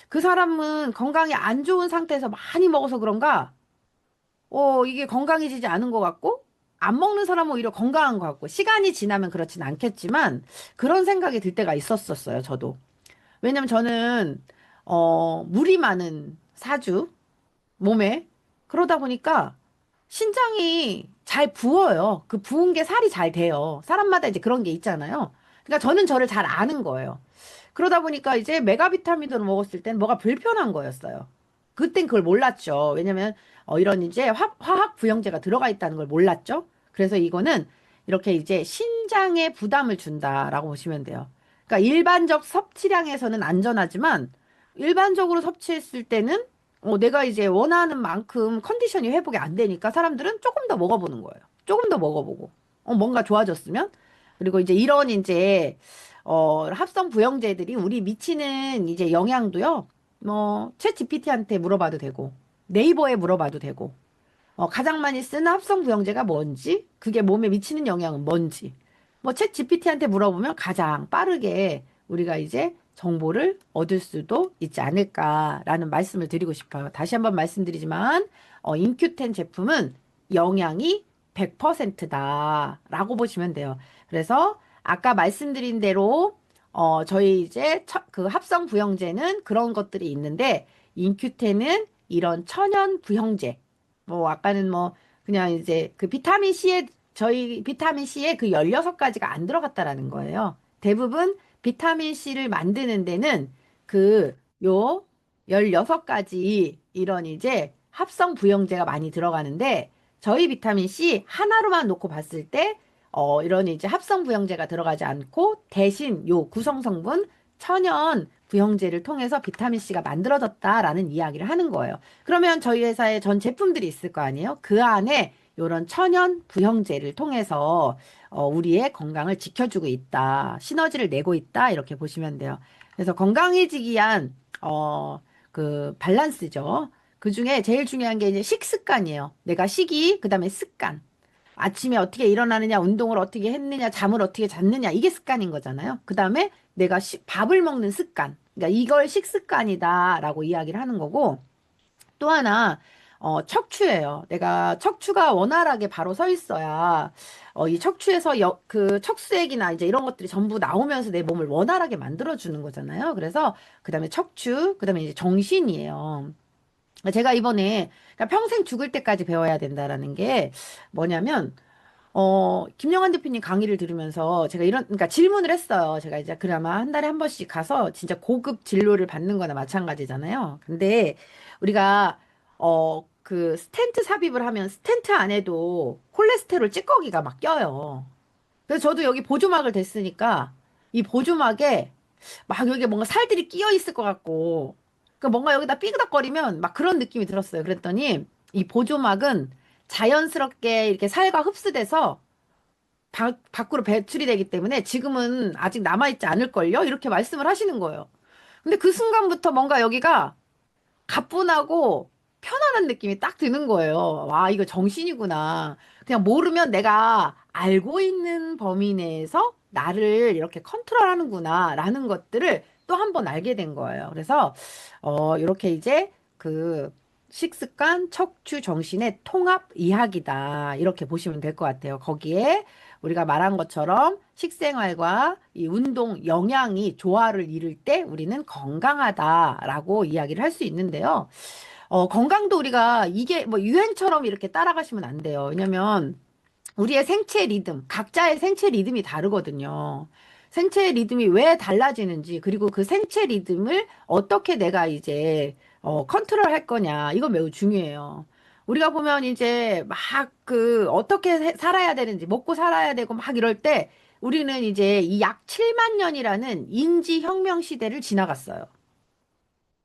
그 사람은 건강이 안 좋은 상태에서 많이 먹어서 그런가 이게 건강해지지 않은 것 같고, 안 먹는 사람은 오히려 건강한 것 같고, 시간이 지나면 그렇진 않겠지만, 그런 생각이 들 때가 있었었어요, 저도. 왜냐면 저는, 물이 많은 사주, 몸에. 그러다 보니까, 신장이 잘 부어요. 그 부은 게 살이 잘 돼요. 사람마다 이제 그런 게 있잖아요. 그러니까 저는 저를 잘 아는 거예요. 그러다 보니까 이제 메가비타민을 먹었을 땐 뭐가 불편한 거였어요. 그땐 그걸 몰랐죠. 왜냐면 이런 이제 화학 부형제가 들어가 있다는 걸 몰랐죠. 그래서 이거는 이렇게 이제 신장에 부담을 준다라고 보시면 돼요. 그러니까 일반적 섭취량에서는 안전하지만 일반적으로 섭취했을 때는 내가 이제 원하는 만큼 컨디션이 회복이 안 되니까 사람들은 조금 더 먹어보는 거예요. 조금 더 먹어보고 뭔가 좋아졌으면. 그리고 이제 이런 이제 합성 부영제들이 우리 미치는 이제 영양도요. 챗 GPT한테 물어봐도 되고 네이버에 물어봐도 되고 가장 많이 쓰는 합성 부영제가 뭔지, 그게 몸에 미치는 영향은 뭔지, 챗 GPT한테 물어보면 가장 빠르게 우리가 이제 정보를 얻을 수도 있지 않을까라는 말씀을 드리고 싶어요. 다시 한번 말씀드리지만, 인큐텐 제품은 영양이 100%다라고 보시면 돼요. 그래서 아까 말씀드린 대로, 저희 이제 그 합성 부영제는 그런 것들이 있는데, 인큐텐은 이런 천연 부영제, 아까는 그냥 이제 그 비타민 C에, 저희 비타민 C에 그 16가지가 안 들어갔다라는 거예요. 대부분 비타민 C를 만드는 데는 요 16가지 이런 이제 합성 부영제가 많이 들어가는데, 저희 비타민 C 하나로만 놓고 봤을 때, 이런 이제 합성 부영제가 들어가지 않고 대신 요 구성 성분 천연 부영제를 통해서 비타민 C가 만들어졌다라는 이야기를 하는 거예요. 그러면 저희 회사에 전 제품들이 있을 거 아니에요? 그 안에 이런 천연 부형제를 통해서 우리의 건강을 지켜주고 있다. 시너지를 내고 있다. 이렇게 보시면 돼요. 그래서 건강해지기 위한 그 밸런스죠. 그 중에 제일 중요한 게 이제 식습관이에요. 내가 식이, 그다음에 습관. 아침에 어떻게 일어나느냐, 운동을 어떻게 했느냐, 잠을 어떻게 잤느냐, 이게 습관인 거잖아요. 그 다음에 내가 밥을 먹는 습관. 그러니까 이걸 식습관이다라고 이야기를 하는 거고, 또 하나, 척추예요. 내가 척추가 원활하게 바로 서 있어야, 이 척추에서 그 척수액이나 이제 이런 것들이 전부 나오면서 내 몸을 원활하게 만들어주는 거잖아요. 그래서, 그 다음에 척추, 그 다음에 이제 정신이에요. 제가 이번에, 그러니까 평생 죽을 때까지 배워야 된다라는 게 뭐냐면, 김영환 대표님 강의를 들으면서 제가 그러니까 질문을 했어요. 제가 이제 그나마 한 달에 한 번씩 가서 진짜 고급 진료를 받는 거나 마찬가지잖아요. 근데 우리가, 그 스텐트 삽입을 하면 스텐트 안에도 콜레스테롤 찌꺼기가 막 껴요. 그래서 저도 여기 보조막을 댔으니까 이 보조막에 막 여기 뭔가 살들이 끼어 있을 것 같고, 그 뭔가 여기다 삐그덕거리면 막 그런 느낌이 들었어요. 그랬더니 이 보조막은 자연스럽게 이렇게 살과 흡수돼서 밖으로 배출이 되기 때문에 지금은 아직 남아있지 않을걸요? 이렇게 말씀을 하시는 거예요. 근데 그 순간부터 뭔가 여기가 가뿐하고 편안한 느낌이 딱 드는 거예요. 와, 이거 정신이구나. 그냥 모르면 내가 알고 있는 범위 내에서 나를 이렇게 컨트롤하는구나, 라는 것들을 또 한 번 알게 된 거예요. 그래서, 이렇게 이제 그 식습관, 척추, 정신의 통합 이야기다. 이렇게 보시면 될 것 같아요. 거기에 우리가 말한 것처럼 식생활과 이 운동, 영양이 조화를 이룰 때 우리는 건강하다라고 이야기를 할 수 있는데요. 건강도 우리가 이게 뭐 유행처럼 이렇게 따라가시면 안 돼요. 왜냐면 우리의 생체 리듬, 각자의 생체 리듬이 다르거든요. 생체 리듬이 왜 달라지는지, 그리고 그 생체 리듬을 어떻게 내가 이제, 컨트롤 할 거냐, 이거 매우 중요해요. 우리가 보면 이제 막 어떻게 살아야 되는지, 먹고 살아야 되고 막 이럴 때, 우리는 이제 이 약 7만 년이라는 인지혁명 시대를 지나갔어요.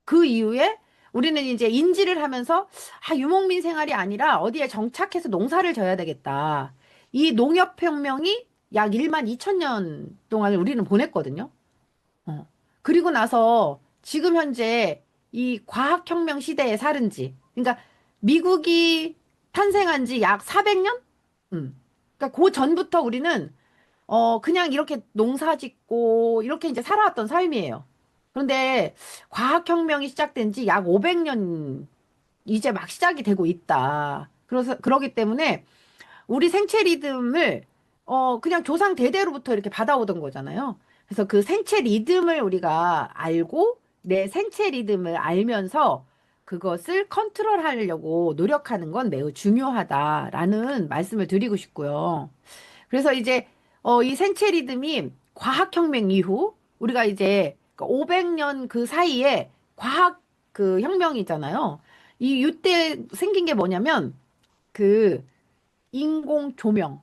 그 이후에 우리는 이제 인지를 하면서 유목민 생활이 아니라 어디에 정착해서 농사를 져야 되겠다. 이 농협혁명이 약 1만 2천 년 동안을 우리는 보냈거든요. 어. 그리고 나서 지금 현재 이 과학혁명 시대에 사는 지, 그러니까 미국이 탄생한 지 약 400년? 그러니까 그 전부터 우리는 그냥 이렇게 농사 짓고 이렇게 이제 살아왔던 삶이에요. 그런데 과학혁명이 시작된 지 약 500년 이제 막 시작이 되고 있다. 그러기 때문에 우리 생체 리듬을 그냥 조상 대대로부터 이렇게 받아오던 거잖아요. 그래서 그 생체 리듬을 우리가 알고 내 생체 리듬을 알면서 그것을 컨트롤하려고 노력하는 건 매우 중요하다라는 말씀을 드리고 싶고요. 그래서 이제 이 생체 리듬이 과학혁명 이후 우리가 이제 500년 그 사이에 과학 그 혁명이잖아요. 이때 생긴 게 뭐냐면 그 인공 조명.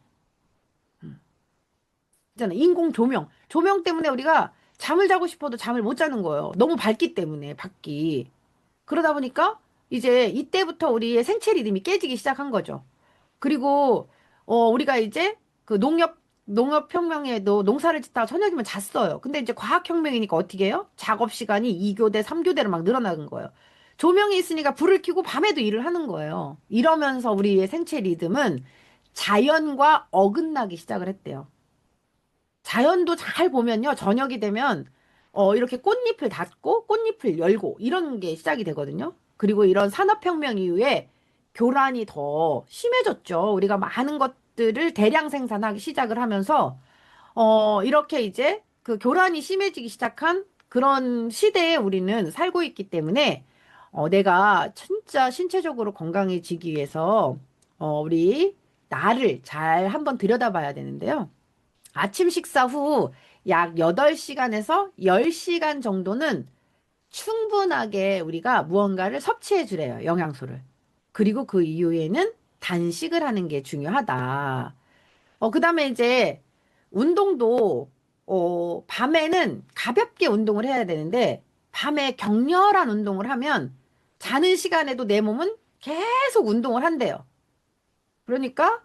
있잖아. 인공 조명. 조명 때문에 우리가 잠을 자고 싶어도 잠을 못 자는 거예요. 너무 밝기 때문에, 밖이. 그러다 보니까 이제 이때부터 우리의 생체 리듬이 깨지기 시작한 거죠. 그리고 우리가 이제 그 농업혁명에도 농사를 짓다가 저녁이면 잤어요. 근데 이제 과학혁명이니까 어떻게 해요? 작업 시간이 2교대, 3교대로 막 늘어나는 거예요. 조명이 있으니까 불을 켜고 밤에도 일을 하는 거예요. 이러면서 우리의 생체 리듬은 자연과 어긋나기 시작을 했대요. 자연도 잘 보면요. 저녁이 되면 이렇게 꽃잎을 닫고 꽃잎을 열고 이런 게 시작이 되거든요. 그리고 이런 산업혁명 이후에 교란이 더 심해졌죠. 우리가 많은 것들을 대량 생산하기 시작을 하면서 이렇게 이제 그 교란이 심해지기 시작한 그런 시대에 우리는 살고 있기 때문에 내가 진짜 신체적으로 건강해지기 위해서 우리 나를 잘 한번 들여다봐야 되는데요. 아침 식사 후 약 8시간에서 10시간 정도는 충분하게 우리가 무언가를 섭취해 주래요, 영양소를. 그리고 그 이후에는 단식을 하는 게 중요하다. 그다음에 이제 운동도, 밤에는 가볍게 운동을 해야 되는데, 밤에 격렬한 운동을 하면 자는 시간에도 내 몸은 계속 운동을 한대요. 그러니까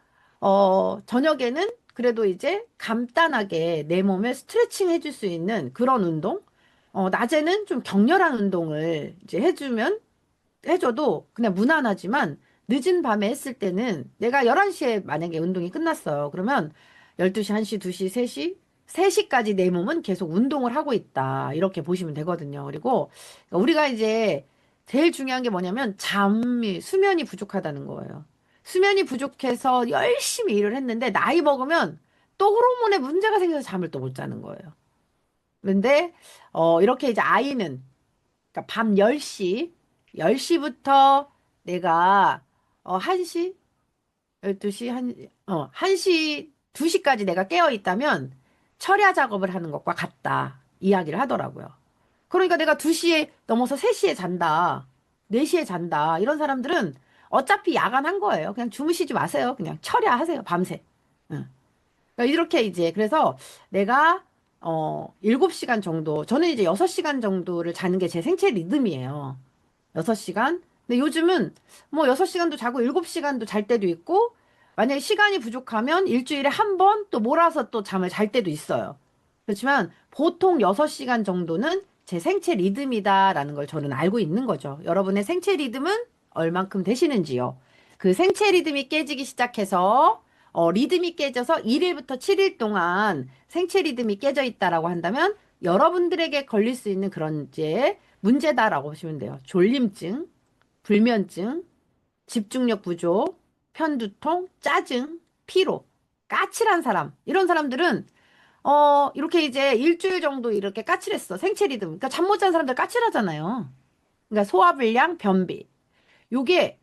저녁에는 그래도 이제 간단하게 내 몸을 스트레칭 해줄 수 있는 그런 운동, 낮에는 좀 격렬한 운동을 이제 해줘도 그냥 무난하지만 늦은 밤에 했을 때는 내가 11시에 만약에 운동이 끝났어요. 그러면 12시, 1시, 2시, 3시, 3시까지 내 몸은 계속 운동을 하고 있다. 이렇게 보시면 되거든요. 그리고 우리가 이제 제일 중요한 게 뭐냐면 수면이 부족하다는 거예요. 수면이 부족해서 열심히 일을 했는데 나이 먹으면 또 호르몬에 문제가 생겨서 잠을 또 못 자는 거예요. 그런데 이렇게 이제 아이는 그러니까 밤 10시, 10시부터 내가 1시, 12시, 1시, 2시까지 내가 깨어 있다면 철야 작업을 하는 것과 같다. 이야기를 하더라고요. 그러니까 내가 2시에 넘어서 3시에 잔다. 4시에 잔다. 이런 사람들은 어차피 야간한 거예요. 그냥 주무시지 마세요. 그냥 철야하세요. 밤새. 응. 그러니까 이렇게 이제 그래서 내가 7시간 정도 저는 이제 6시간 정도를 자는 게 제 생체 리듬이에요. 6시간. 근데 요즘은 뭐 6시간도 자고 7시간도 잘 때도 있고 만약에 시간이 부족하면 일주일에 한 번 또 몰아서 또 잠을 잘 때도 있어요. 그렇지만 보통 6시간 정도는 제 생체 리듬이다라는 걸 저는 알고 있는 거죠. 여러분의 생체 리듬은 얼만큼 되시는지요? 그 생체 리듬이 깨지기 시작해서 리듬이 깨져서 1일부터 7일 동안 생체 리듬이 깨져 있다라고 한다면 여러분들에게 걸릴 수 있는 그런 이제 문제다라고 보시면 돼요. 졸림증, 불면증, 집중력 부족, 편두통, 짜증, 피로, 까칠한 사람. 이런 사람들은 이렇게 이제 일주일 정도 이렇게 까칠했어. 생체 리듬. 그러니까 잠 못 잔 사람들 까칠하잖아요. 그러니까 소화불량, 변비. 요게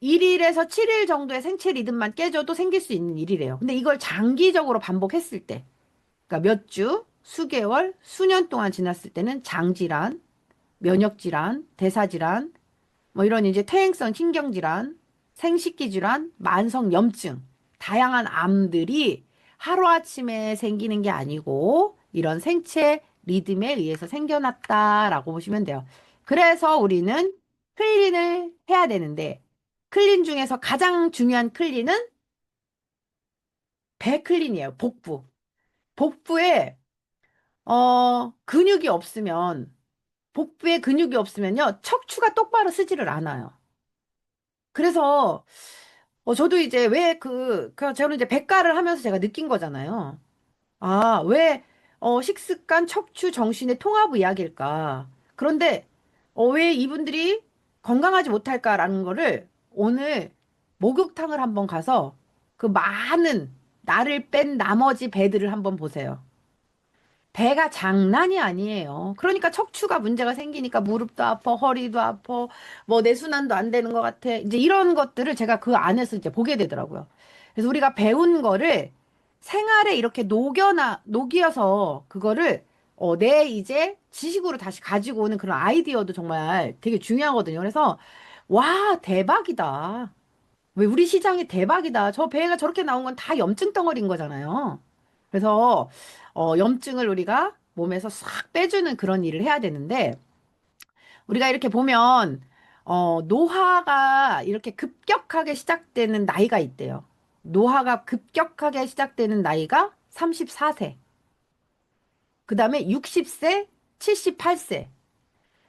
1일에서 7일 정도의 생체 리듬만 깨져도 생길 수 있는 일이래요. 근데 이걸 장기적으로 반복했을 때, 그러니까 몇 주, 수개월, 수년 동안 지났을 때는 장질환, 면역질환, 대사질환, 뭐 이런 이제 퇴행성 신경질환, 생식기질환, 만성염증, 다양한 암들이 하루아침에 생기는 게 아니고 이런 생체 리듬에 의해서 생겨났다라고 보시면 돼요. 그래서 우리는 클린을 해야 되는데 클린 중에서 가장 중요한 클린은 배 클린이에요. 복부. 복부에 근육이 없으면 복부에 근육이 없으면요 척추가 똑바로 쓰지를 않아요. 그래서 저도 이제 왜 저는 이제 백가를 하면서 제가 느낀 거잖아요. 아, 왜, 식습관, 척추, 정신의 통합 이야기일까? 그런데, 왜 이분들이 건강하지 못할까라는 거를 오늘 목욕탕을 한번 가서 그 많은 나를 뺀 나머지 배들을 한번 보세요. 배가 장난이 아니에요. 그러니까 척추가 문제가 생기니까 무릎도 아파, 허리도 아파, 뭐 내순환도 안 되는 것 같아. 이제 이런 것들을 제가 그 안에서 이제 보게 되더라고요. 그래서 우리가 배운 거를 생활에 이렇게 녹여서 그거를 내 이제 지식으로 다시 가지고 오는 그런 아이디어도 정말 되게 중요하거든요. 그래서 와, 대박이다. 왜 우리 시장이 대박이다. 저 배가 저렇게 나온 건 다 염증 덩어리인 거잖아요. 그래서 염증을 우리가 몸에서 싹 빼주는 그런 일을 해야 되는데 우리가 이렇게 보면 노화가 이렇게 급격하게 시작되는 나이가 있대요. 노화가 급격하게 시작되는 나이가 34세. 그 다음에 60세, 78세.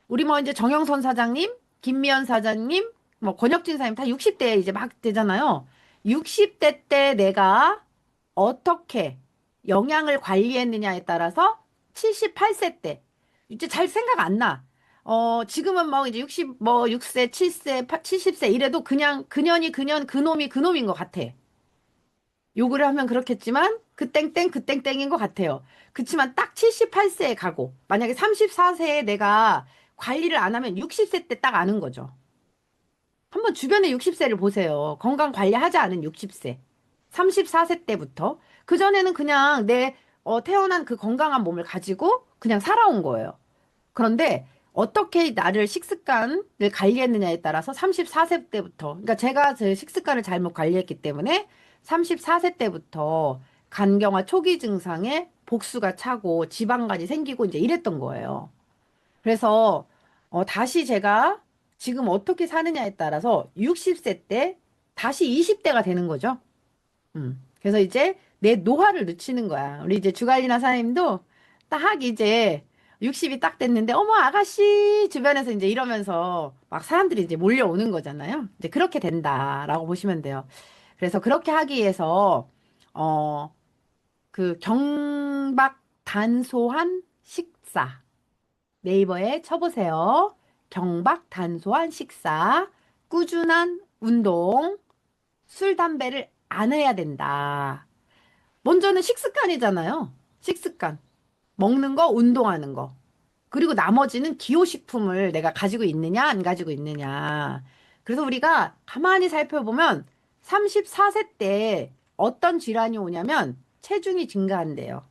우리 뭐 이제 정영선 사장님, 김미연 사장님, 뭐 권혁진 사장님 다 60대 이제 막 되잖아요. 60대 때 내가 어떻게 영양을 관리했느냐에 따라서 78세 때 이제 잘 생각 안 나. 지금은 뭐 이제 60, 뭐 6세, 7세, 70세 이래도 그냥 그년이 그년, 그놈이 그놈인 것 같아. 욕을 하면 그렇겠지만 그 땡땡 그 땡땡인 것 같아요. 그치만 딱 78세에 가고 만약에 34세에 내가 관리를 안 하면 60세 때 딱 아는 거죠. 한번 주변에 60세를 보세요. 건강 관리하지 않은 60세. 34세 때부터. 그전에는 그냥 내 태어난 그 건강한 몸을 가지고 그냥 살아온 거예요. 그런데 어떻게 나를 식습관을 관리했느냐에 따라서 34세 때부터, 그러니까 제가 제 식습관을 잘못 관리했기 때문에 34세 때부터 간경화 초기 증상에 복수가 차고 지방간이 생기고 이제 이랬던 거예요. 그래서 다시 제가 지금 어떻게 사느냐에 따라서 60세 때 다시 20대가 되는 거죠. 그래서 이제 내 노화를 늦추는 거야. 우리 이제 주갈리나 사장님도 딱 이제 60이 딱 됐는데, 어머, 아가씨! 주변에서 이제 이러면서 막 사람들이 이제 몰려오는 거잖아요. 이제 그렇게 된다라고 보시면 돼요. 그래서 그렇게 하기 위해서, 어, 그 경박 단소한 식사. 네이버에 쳐보세요. 경박 단소한 식사. 꾸준한 운동. 술, 담배를 안 해야 된다. 먼저는 식습관이잖아요. 식습관. 먹는 거, 운동하는 거. 그리고 나머지는 기호식품을 내가 가지고 있느냐, 안 가지고 있느냐. 그래서 우리가 가만히 살펴보면 34세 때 어떤 질환이 오냐면 체중이 증가한대요.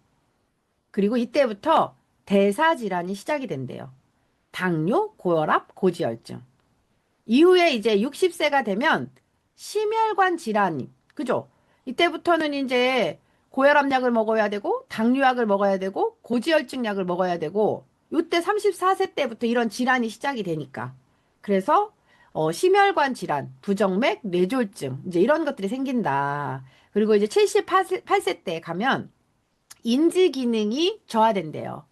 그리고 이때부터 대사 질환이 시작이 된대요. 당뇨, 고혈압, 고지혈증. 이후에 이제 60세가 되면 심혈관 질환, 그죠? 이때부터는 이제 고혈압 약을 먹어야 되고, 당뇨약을 먹어야 되고, 고지혈증 약을 먹어야 되고, 요때 34세 때부터 이런 질환이 시작이 되니까. 그래서, 심혈관 질환, 부정맥, 뇌졸중, 이제 이런 것들이 생긴다. 그리고 이제 78세 때 가면 인지 기능이 저하된대요.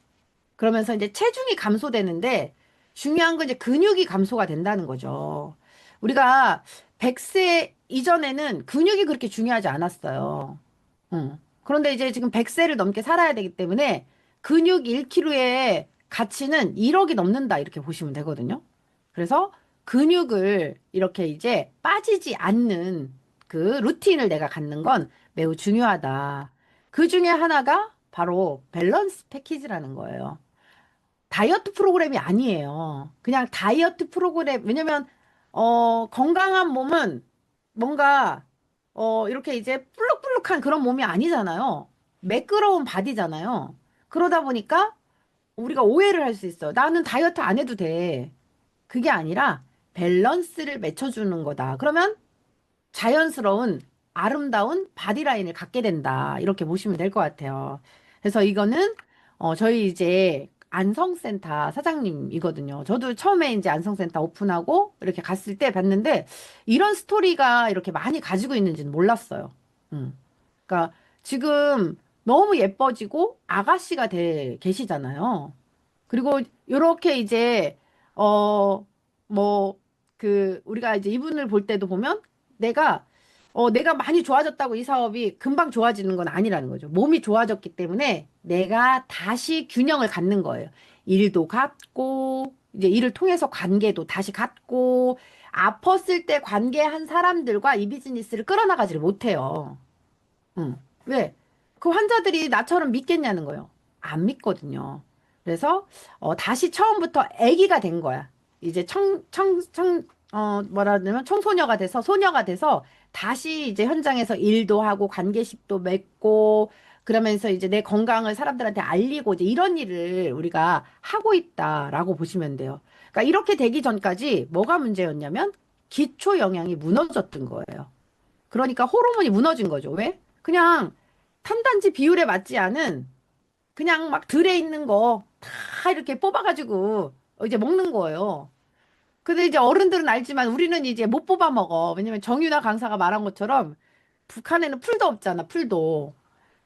그러면서 이제 체중이 감소되는데 중요한 건 이제 근육이 감소가 된다는 거죠. 우리가 100세 이전에는 근육이 그렇게 중요하지 않았어요. 그런데 이제 지금 100세를 넘게 살아야 되기 때문에 근육 1kg의 가치는 1억이 넘는다 이렇게 보시면 되거든요. 그래서 근육을 이렇게 이제 빠지지 않는 그 루틴을 내가 갖는 건 매우 중요하다. 그 중에 하나가 바로 밸런스 패키지라는 거예요. 다이어트 프로그램이 아니에요. 그냥 다이어트 프로그램, 왜냐면, 건강한 몸은 뭔가, 이렇게 이제 불룩불룩한 그런 몸이 아니잖아요. 매끄러운 바디잖아요. 그러다 보니까 우리가 오해를 할 수 있어요. 나는 다이어트 안 해도 돼. 그게 아니라 밸런스를 맞춰주는 거다. 그러면 자연스러운 아름다운 바디라인을 갖게 된다. 이렇게 보시면 될 것 같아요. 그래서 이거는 저희 이제 안성센터 사장님이거든요. 저도 처음에 이제 안성센터 오픈하고 이렇게 갔을 때 봤는데 이런 스토리가 이렇게 많이 가지고 있는지는 몰랐어요. 그러니까 지금 너무 예뻐지고 아가씨가 돼 계시잖아요. 그리고 요렇게 이제 어 뭐 그 우리가 이제 이분을 볼 때도 보면 내가 내가 많이 좋아졌다고 이 사업이 금방 좋아지는 건 아니라는 거죠. 몸이 좋아졌기 때문에 내가 다시 균형을 갖는 거예요. 일도 갖고 이제 일을 통해서 관계도 다시 갖고 아팠을 때 관계한 사람들과 이 비즈니스를 끌어나가지를 못해요. 응. 왜? 그 환자들이 나처럼 믿겠냐는 거예요. 안 믿거든요. 그래서 다시 처음부터 아기가 된 거야. 이제 뭐라 그러냐면 청소녀가 돼서 소녀가 돼서 다시 이제 현장에서 일도 하고 관계식도 맺고 그러면서 이제 내 건강을 사람들한테 알리고 이제 이런 일을 우리가 하고 있다라고 보시면 돼요. 그러니까 이렇게 되기 전까지 뭐가 문제였냐면 기초 영양이 무너졌던 거예요. 그러니까 호르몬이 무너진 거죠. 왜? 그냥 탄단지 비율에 맞지 않은 그냥 막 들에 있는 거 다 이렇게 뽑아가지고 이제 먹는 거예요. 근데 이제 어른들은 알지만 우리는 이제 못 뽑아 먹어. 왜냐면 정유나 강사가 말한 것처럼 북한에는 풀도 없잖아, 풀도.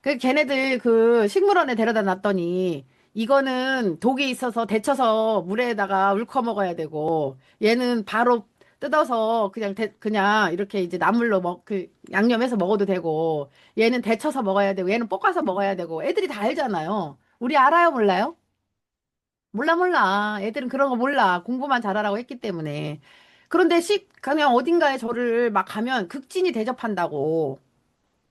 그 걔네들 그 식물원에 데려다 놨더니 이거는 독이 있어서 데쳐서 물에다가 울커 먹어야 되고 얘는 바로 뜯어서 그냥 이렇게 이제 나물로 그 양념해서 먹어도 되고 얘는 데쳐서 먹어야 되고 얘는 볶아서 먹어야 되고 애들이 다 알잖아요. 우리 알아요, 몰라요? 몰라, 몰라. 애들은 그런 거 몰라. 공부만 잘하라고 했기 때문에. 그런데 그냥 어딘가에 저를 막 가면 극진히 대접한다고.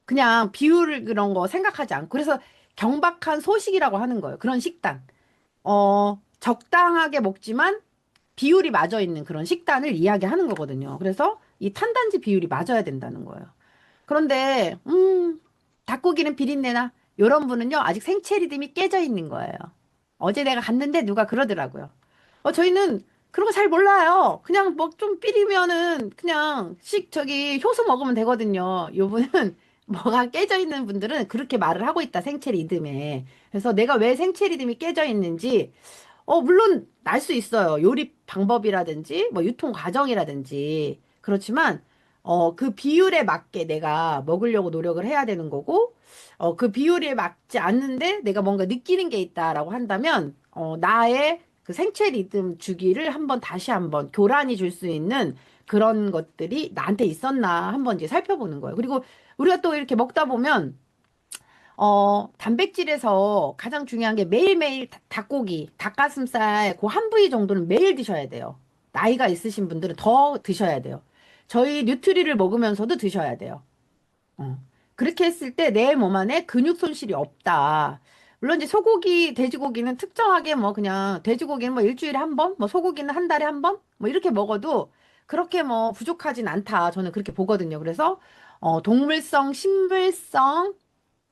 그냥 비율 그런 거 생각하지 않고. 그래서 경박한 소식이라고 하는 거예요. 그런 식단. 적당하게 먹지만 비율이 맞아 있는 그런 식단을 이야기하는 거거든요. 그래서 이 탄단지 비율이 맞아야 된다는 거예요. 그런데, 닭고기는 비린내나. 요런 분은요, 아직 생체 리듬이 깨져 있는 거예요. 어제 내가 갔는데 누가 그러더라고요. 저희는 그런 거 잘 몰라요. 그냥 뭐 좀 삐리면은 그냥 저기 효소 먹으면 되거든요. 요분은 뭐가 깨져 있는 분들은 그렇게 말을 하고 있다, 생체 리듬에. 그래서 내가 왜 생체 리듬이 깨져 있는지, 물론 날 수 있어요. 요리 방법이라든지, 뭐 유통 과정이라든지. 그렇지만, 그 비율에 맞게 내가 먹으려고 노력을 해야 되는 거고, 그 비율에 맞지 않는데 내가 뭔가 느끼는 게 있다라고 한다면, 나의 그 생체 리듬 주기를 다시 한번 교란이 줄 수 있는 그런 것들이 나한테 있었나 한번 이제 살펴보는 거예요. 그리고 우리가 또 이렇게 먹다 보면, 단백질에서 가장 중요한 게 매일매일 닭고기, 닭가슴살 그 한 부위 정도는 매일 드셔야 돼요. 나이가 있으신 분들은 더 드셔야 돼요. 저희 뉴트리를 먹으면서도 드셔야 돼요. 어. 그렇게 했을 때 내 몸 안에 근육 손실이 없다. 물론 이제 소고기, 돼지고기는 특정하게 뭐 그냥 돼지고기는 뭐 일주일에 한 번, 뭐 소고기는 한 달에 한 번, 뭐 이렇게 먹어도 그렇게 뭐 부족하진 않다. 저는 그렇게 보거든요. 그래서 동물성, 식물성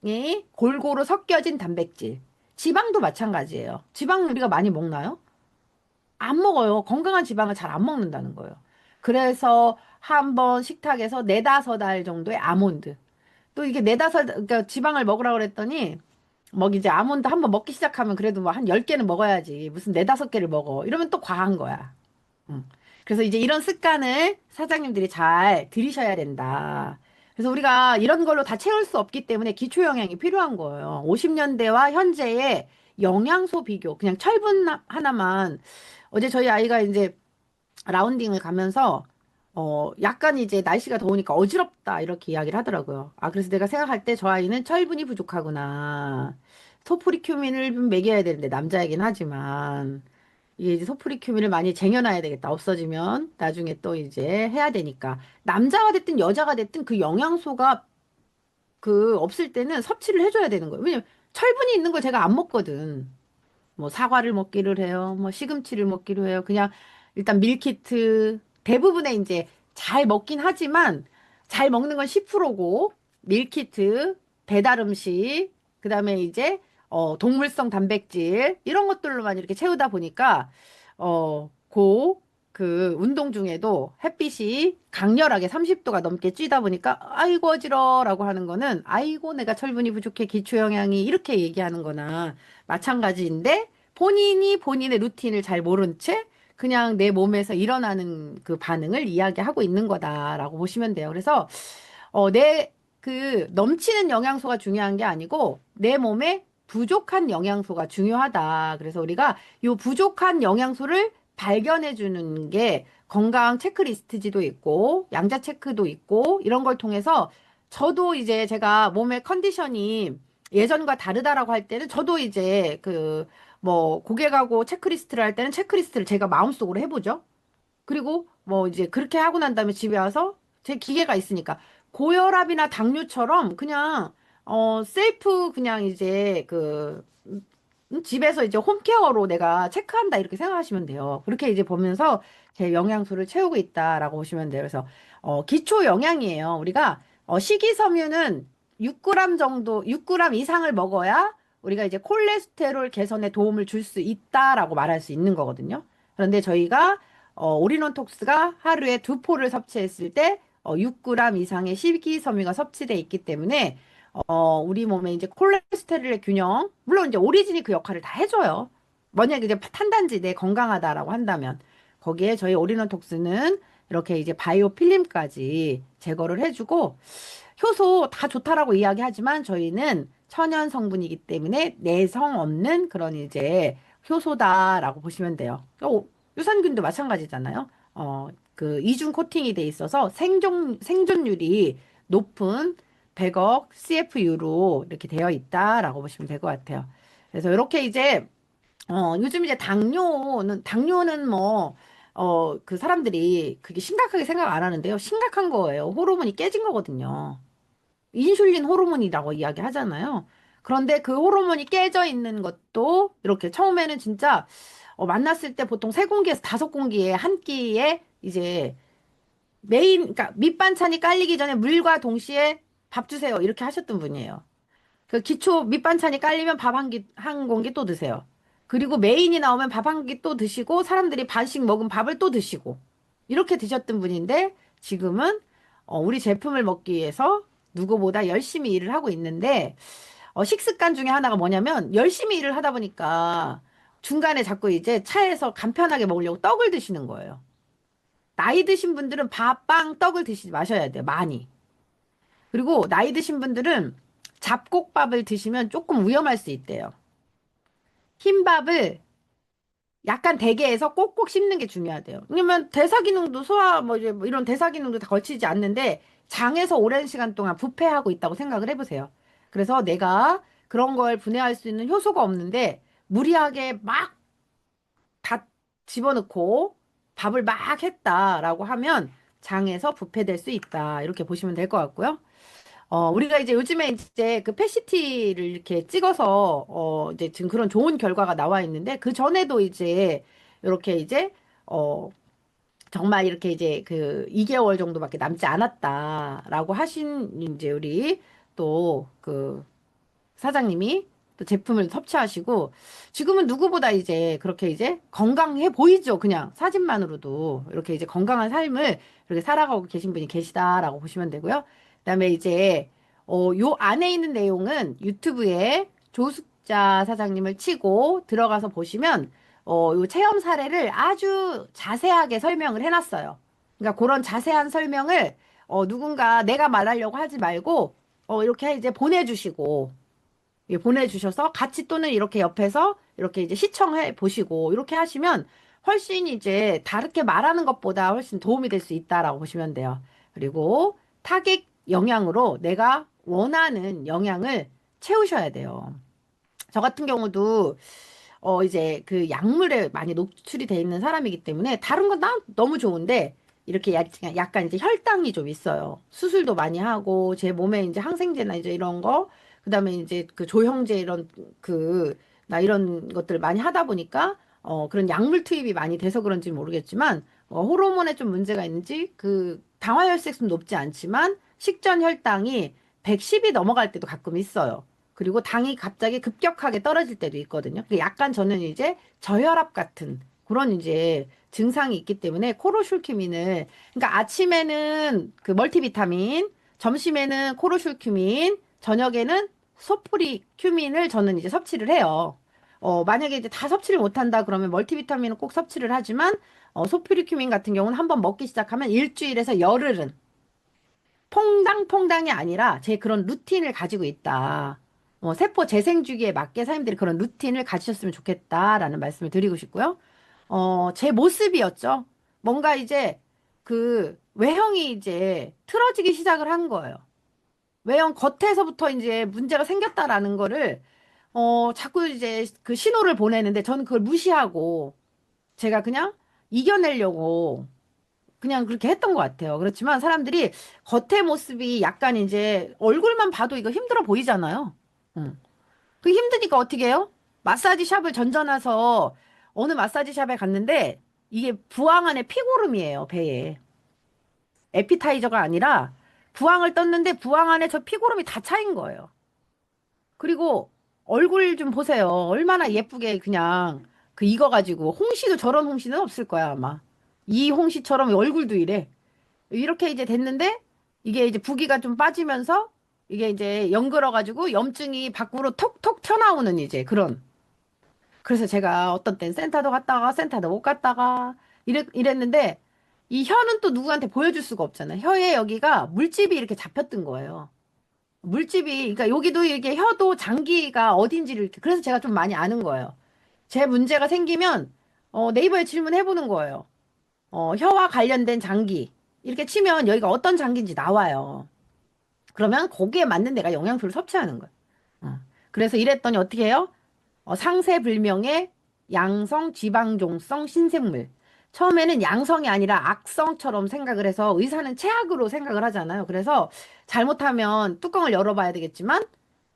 이 골고루 섞여진 단백질. 지방도 마찬가지예요. 지방 우리가 많이 먹나요? 안 먹어요. 건강한 지방을 잘 안 먹는다는 거예요. 그래서 한 번 식탁에서 네다섯 알 정도의 아몬드. 또 이게 그러니까 지방을 먹으라고 그랬더니, 이제 아몬드 한 번 먹기 시작하면 그래도 뭐 한 10개는 먹어야지. 무슨 네다섯 개를 먹어. 이러면 또 과한 거야. 음. 그래서 이제 이런 습관을 사장님들이 잘 들이셔야 된다. 그래서 우리가 이런 걸로 다 채울 수 없기 때문에 기초 영양이 필요한 거예요. 50년대와 현재의 영양소 비교, 그냥 철분 하나만. 어제 저희 아이가 이제 라운딩을 가면서 약간 이제 날씨가 더우니까 어지럽다 이렇게 이야기를 하더라고요. 아, 그래서 내가 생각할 때 저 아이는 철분이 부족하구나. 소프리큐민을 좀 먹여야 되는데 남자이긴 하지만 이게 이제 소프리큐민을 많이 쟁여놔야 되겠다. 없어지면 나중에 또 이제 해야 되니까. 남자가 됐든 여자가 됐든 그 영양소가 그 없을 때는 섭취를 해줘야 되는 거예요. 왜냐면 철분이 있는 걸 제가 안 먹거든. 뭐 사과를 먹기를 해요. 뭐 시금치를 먹기로 해요. 그냥 일단 밀키트 대부분의 이제 잘 먹긴 하지만 잘 먹는 건 10%고 밀키트, 배달 음식, 그다음에 이제 동물성 단백질 이런 것들로만 이렇게 채우다 보니까 그 운동 중에도 햇빛이 강렬하게 30도가 넘게 찌다 보니까 아이고 어지러라고 하는 거는 아이고 내가 철분이 부족해 기초 영양이 이렇게 얘기하는 거나 마찬가지인데 본인이 본인의 루틴을 잘 모른 채 그냥 내 몸에서 일어나는 그 반응을 이야기하고 있는 거다라고 보시면 돼요. 그래서 내 그 넘치는 영양소가 중요한 게 아니고 내 몸에 부족한 영양소가 중요하다. 그래서 우리가 요 부족한 영양소를 발견해 주는 게 건강 체크리스트지도 있고 양자 체크도 있고 이런 걸 통해서 저도 이제 제가 몸의 컨디션이 예전과 다르다라고 할 때는 저도 이제 그 뭐 고객하고 체크리스트를 할 때는 체크리스트를 제가 마음속으로 해보죠. 그리고 뭐 이제 그렇게 하고 난 다음에 집에 와서 제 기계가 있으니까 고혈압이나 당뇨처럼 그냥 셀프 그냥 이제 집에서 이제 홈케어로 내가 체크한다 이렇게 생각하시면 돼요. 그렇게 이제 보면서 제 영양소를 채우고 있다라고 보시면 돼요. 그래서 기초 영양이에요. 우리가 식이섬유는 6g 정도, 6g 이상을 먹어야 우리가 이제 콜레스테롤 개선에 도움을 줄 수 있다라고 말할 수 있는 거거든요. 그런데 저희가 올인원톡스가 하루에 2포를 섭취했을 때 6g 이상의 식이섬유가 섭취돼 있기 때문에 우리 몸에 이제 콜레스테롤의 균형, 물론 이제 오리진이 그 역할을 다 해줘요. 만약에 이제 탄단지 내 건강하다라고 한다면, 거기에 저희 올인원톡스는 이렇게 이제 바이오 필름까지 제거를 해주고, 효소 다 좋다라고 이야기하지만 저희는 천연 성분이기 때문에 내성 없는 그런 이제 효소다라고 보시면 돼요. 유산균도 마찬가지잖아요. 그 이중 코팅이 돼 있어서 생존율이 높은 100억 CFU로 이렇게 되어 있다라고 보시면 될 것 같아요. 그래서 이렇게 이제 요즘 이제 당뇨는 뭐 그 사람들이 그게 심각하게 생각 안 하는데요. 심각한 거예요. 호르몬이 깨진 거거든요. 인슐린 호르몬이라고 이야기하잖아요. 그런데 그 호르몬이 깨져 있는 것도 이렇게 처음에는 진짜 만났을 때 보통 세 공기에서 다섯 공기에 한 끼에 이제 그러니까 밑반찬이 깔리기 전에 물과 동시에 밥 주세요. 이렇게 하셨던 분이에요. 그 기초 밑반찬이 깔리면 밥 한 공기 또 드세요. 그리고 메인이 나오면 밥 한 공기 또 드시고 사람들이 반씩 먹은 밥을 또 드시고 이렇게 드셨던 분인데 지금은 우리 제품을 먹기 위해서 누구보다 열심히 일을 하고 있는데 식습관 중에 하나가 뭐냐면 열심히 일을 하다 보니까 중간에 자꾸 이제 차에서 간편하게 먹으려고 떡을 드시는 거예요. 나이 드신 분들은 밥, 빵, 떡을 드시지 마셔야 돼요. 많이. 그리고 나이 드신 분들은 잡곡밥을 드시면 조금 위험할 수 있대요. 흰밥을 약간 대게에서 꼭꼭 씹는 게 중요하대요. 왜냐면 대사기능도 소화 뭐 이제 뭐 이런 대사기능도 다 거치지 않는데 장에서 오랜 시간 동안 부패하고 있다고 생각을 해보세요. 그래서 내가 그런 걸 분해할 수 있는 효소가 없는데 무리하게 막 다 집어넣고 밥을 막 했다라고 하면 장에서 부패될 수 있다. 이렇게 보시면 될 것 같고요. 우리가 이제 요즘에 이제 그 패시티를 이렇게 찍어서, 이제 지금 그런 좋은 결과가 나와 있는데, 그 전에도 이제, 이렇게 이제, 어, 정말 이렇게 이제 그 2개월 정도밖에 남지 않았다라고 하신 이제 우리 또 그 사장님이 또 제품을 섭취하시고, 지금은 누구보다 이제 그렇게 이제 건강해 보이죠. 그냥 사진만으로도. 이렇게 이제 건강한 삶을 이렇게 살아가고 계신 분이 계시다라고 보시면 되고요. 그다음에 이제, 요 안에 있는 내용은 유튜브에 조숙자 사장님을 치고 들어가서 보시면, 요 체험 사례를 아주 자세하게 설명을 해놨어요. 그러니까 그런 자세한 설명을, 누군가 내가 말하려고 하지 말고, 이렇게 이제 보내주시고, 예, 보내주셔서 같이 또는 이렇게 옆에서 이렇게 이제 시청해 보시고 이렇게 하시면 훨씬 이제 다르게 말하는 것보다 훨씬 도움이 될 수 있다라고 보시면 돼요. 그리고 타겟 영양으로 내가 원하는 영양을 채우셔야 돼요. 저 같은 경우도 이제 그 약물에 많이 노출이 돼 있는 사람이기 때문에 다른 건 너무 좋은데 이렇게 약간 이제 혈당이 좀 있어요. 수술도 많이 하고 제 몸에 이제 항생제나 이제 이런 거 그다음에 이제 그 조형제 이런 그 나 이런 것들 많이 하다 보니까 그런 약물 투입이 많이 돼서 그런지 모르겠지만 호르몬에 좀 문제가 있는지 그 당화혈색素높지 않지만 식전 혈당이 110이 넘어갈 때도 가끔 있어요. 그리고 당이 갑자기 급격하게 떨어질 때도 있거든요. 약간 저는 이제 저혈압 같은 그런 이제 증상이 있기 때문에 코로슐큐민을 그러니까 아침에는 그 멀티비타민, 점심에는 코로슐큐민, 저녁에는 소프리큐민을 저는 이제 섭취를 해요. 만약에 이제 다 섭취를 못한다 그러면 멀티비타민은 꼭 섭취를 하지만 소프리큐민 같은 경우는 한번 먹기 시작하면 일주일에서 열흘은 퐁당퐁당이 아니라 제 그런 루틴을 가지고 있다. 세포 재생 주기에 맞게 사람들이 그런 루틴을 가지셨으면 좋겠다라는 말씀을 드리고 싶고요. 제 모습이었죠. 뭔가 이제 그 외형이 이제 틀어지기 시작을 한 거예요. 외형 겉에서부터 이제 문제가 생겼다라는 거를 자꾸 이제 그 신호를 보내는데 저는 그걸 무시하고 제가 그냥 이겨내려고 그냥 그렇게 했던 것 같아요. 그렇지만 사람들이 겉의 모습이 약간 이제 얼굴만 봐도 이거 힘들어 보이잖아요. 응. 그 힘드니까 어떻게 해요? 마사지 샵을 전전해서 어느 마사지 샵에 갔는데 이게 부항 안에 피고름이에요, 배에. 에피타이저가 아니라 부항을 떴는데 부항 안에 저 피고름이 다 차인 거예요. 그리고 얼굴 좀 보세요. 얼마나 예쁘게 그냥 그 익어가지고 홍시도 저런 홍시는 없을 거야, 아마. 이 홍시처럼 얼굴도 이래. 이렇게 이제 됐는데 이게 이제 부기가 좀 빠지면서 이게 이제 연글어가지고 염증이 밖으로 톡톡 튀어나오는 이제 그런. 그래서 제가 어떤 땐 센터도 갔다가 센터도 못 갔다가 이랬는데 이 혀는 또 누구한테 보여줄 수가 없잖아요. 혀에 여기가 물집이 이렇게 잡혔던 거예요. 물집이, 그러니까 여기도 이게 혀도 장기가 어딘지를 그래서 제가 좀 많이 아는 거예요. 제 문제가 생기면 네이버에 질문해보는 거예요. 혀와 관련된 장기. 이렇게 치면 여기가 어떤 장기인지 나와요. 그러면 거기에 맞는 내가 영양소를 섭취하는 거예요. 어. 그래서 이랬더니 어떻게 해요? 상세불명의 양성 지방종성 신생물. 처음에는 양성이 아니라 악성처럼 생각을 해서 의사는 최악으로 생각을 하잖아요. 그래서 잘못하면 뚜껑을 열어봐야 되겠지만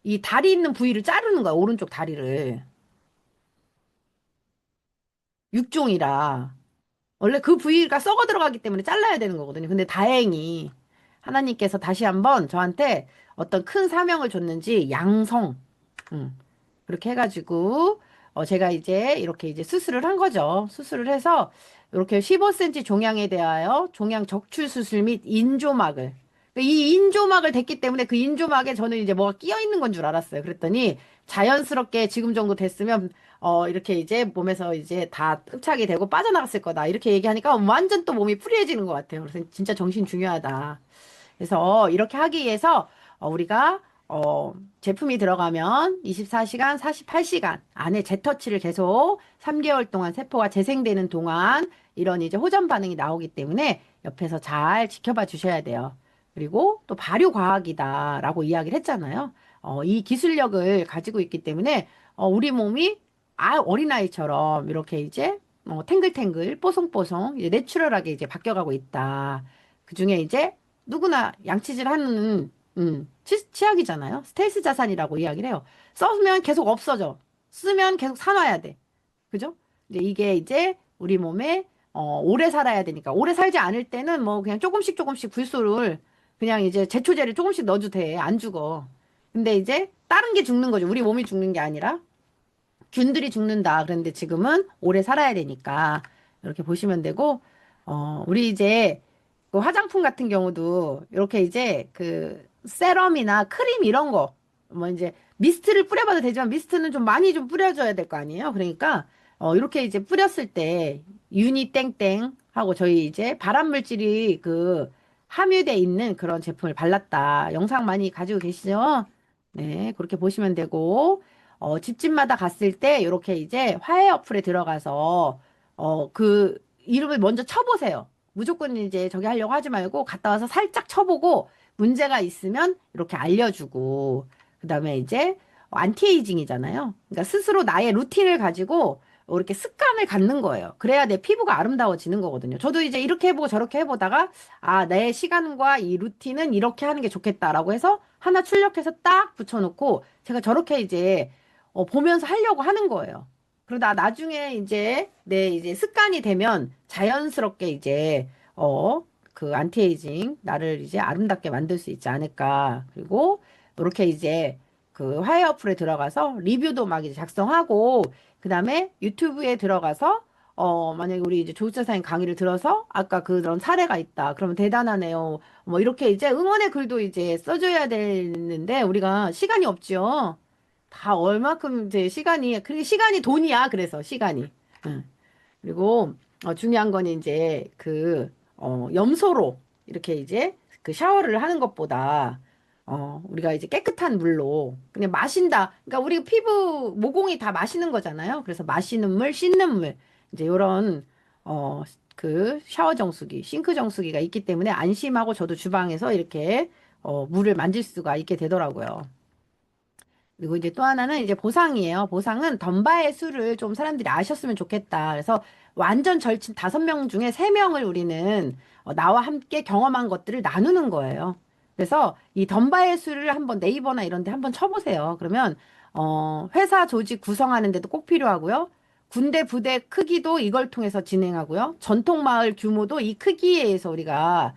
이 다리 있는 부위를 자르는 거야. 오른쪽 다리를. 육종이라. 원래 그 부위가 썩어 들어가기 때문에 잘라야 되는 거거든요. 근데 다행히 하나님께서 다시 한번 저한테 어떤 큰 사명을 줬는지 양성, 음, 그렇게 해가지고 제가 이제 이렇게 이제 수술을 한 거죠. 수술을 해서 이렇게 15cm 종양에 대하여 종양 적출 수술 및 인조막을 이 인조막을 댔기 때문에 그 인조막에 저는 이제 뭐가 끼어 있는 건 줄 알았어요. 그랬더니 자연스럽게 지금 정도 됐으면 이렇게 이제 몸에서 이제 다 흡착이 되고 빠져나갔을 거다. 이렇게 얘기하니까 완전 또 몸이 프리해지는 것 같아요. 그래서 진짜 정신 중요하다. 그래서 이렇게 하기 위해서 우리가 제품이 들어가면 24시간, 48시간 안에 재터치를 계속 3개월 동안 세포가 재생되는 동안 이런 이제 호전 반응이 나오기 때문에 옆에서 잘 지켜봐 주셔야 돼요. 그리고 또 발효과학이다라고 이야기를 했잖아요. 이 기술력을 가지고 있기 때문에 우리 몸이 어린아이처럼 이렇게 이제 탱글탱글, 뽀송뽀송 이제 내추럴하게 이제 바뀌어가고 있다. 그중에 이제 누구나 양치질 하는 치약이잖아요. 스텔스 자산이라고 이야기를 해요. 써면 계속 없어져. 쓰면 계속 사놔야 돼. 그죠? 이제 이게 이제 우리 몸에 오래 살아야 되니까 오래 살지 않을 때는 뭐 그냥 조금씩 조금씩 불소를 그냥 이제 제초제를 조금씩 넣어도 돼. 안 죽어. 근데 이제 다른 게 죽는 거죠. 우리 몸이 죽는 게 아니라 균들이 죽는다. 그런데 지금은 오래 살아야 되니까 이렇게 보시면 되고 우리 이제 그 화장품 같은 경우도 이렇게 이제 그 세럼이나 크림 이런 거 뭐 이제 미스트를 뿌려봐도 되지만 미스트는 좀 많이 좀 뿌려줘야 될 거 아니에요. 그러니까 이렇게 이제 뿌렸을 때 유니 땡땡 하고 저희 이제 발암 물질이 그 함유돼 있는 그런 제품을 발랐다. 영상 많이 가지고 계시죠? 네, 그렇게 보시면 되고 집집마다 갔을 때 이렇게 이제 화해 어플에 들어가서 그 이름을 먼저 쳐보세요. 무조건 이제 저기 하려고 하지 말고 갔다 와서 살짝 쳐보고 문제가 있으면 이렇게 알려주고 그다음에 이제 안티에이징이잖아요. 그러니까 스스로 나의 루틴을 가지고 이렇게 습관을 갖는 거예요. 그래야 내 피부가 아름다워지는 거거든요. 저도 이제 이렇게 해보고 저렇게 해보다가 내 시간과 이 루틴은 이렇게 하는 게 좋겠다라고 해서 하나 출력해서 딱 붙여놓고 제가 저렇게 이제 보면서 하려고 하는 거예요. 그러다 나중에 이제 내 이제 습관이 되면 자연스럽게 이제 그 안티에이징 나를 이제 아름답게 만들 수 있지 않을까. 그리고 이렇게 이제 그 화해 어플에 들어가서 리뷰도 막 이제 작성하고 그다음에 유튜브에 들어가서 만약에 우리 이제 조우차사님 강의를 들어서 아까 그런 사례가 있다. 그러면 대단하네요. 뭐 이렇게 이제 응원의 글도 이제 써줘야 되는데 우리가 시간이 없죠. 다 얼마큼 이제 시간이 그게 시간이 돈이야. 그래서 시간이. 응. 그리고 중요한 건 이제 그 염소로 이렇게 이제 그 샤워를 하는 것보다 우리가 이제 깨끗한 물로 그냥 마신다. 그러니까 우리 피부 모공이 다 마시는 거잖아요. 그래서 마시는 물, 씻는 물 이제 요런 그 샤워 정수기, 싱크 정수기가 있기 때문에 안심하고 저도 주방에서 이렇게 물을 만질 수가 있게 되더라고요. 그리고 이제 또 하나는 이제 보상이에요. 보상은 덤바의 수를 좀 사람들이 아셨으면 좋겠다. 그래서 완전 절친 5명 중에 3명을 우리는 나와 함께 경험한 것들을 나누는 거예요. 그래서 이 덤바의 수를 한번 네이버나 이런 데 한번 쳐보세요. 그러면 회사 조직 구성하는 데도 꼭 필요하고요. 군대 부대 크기도 이걸 통해서 진행하고요. 전통 마을 규모도 이 크기에 의해서 우리가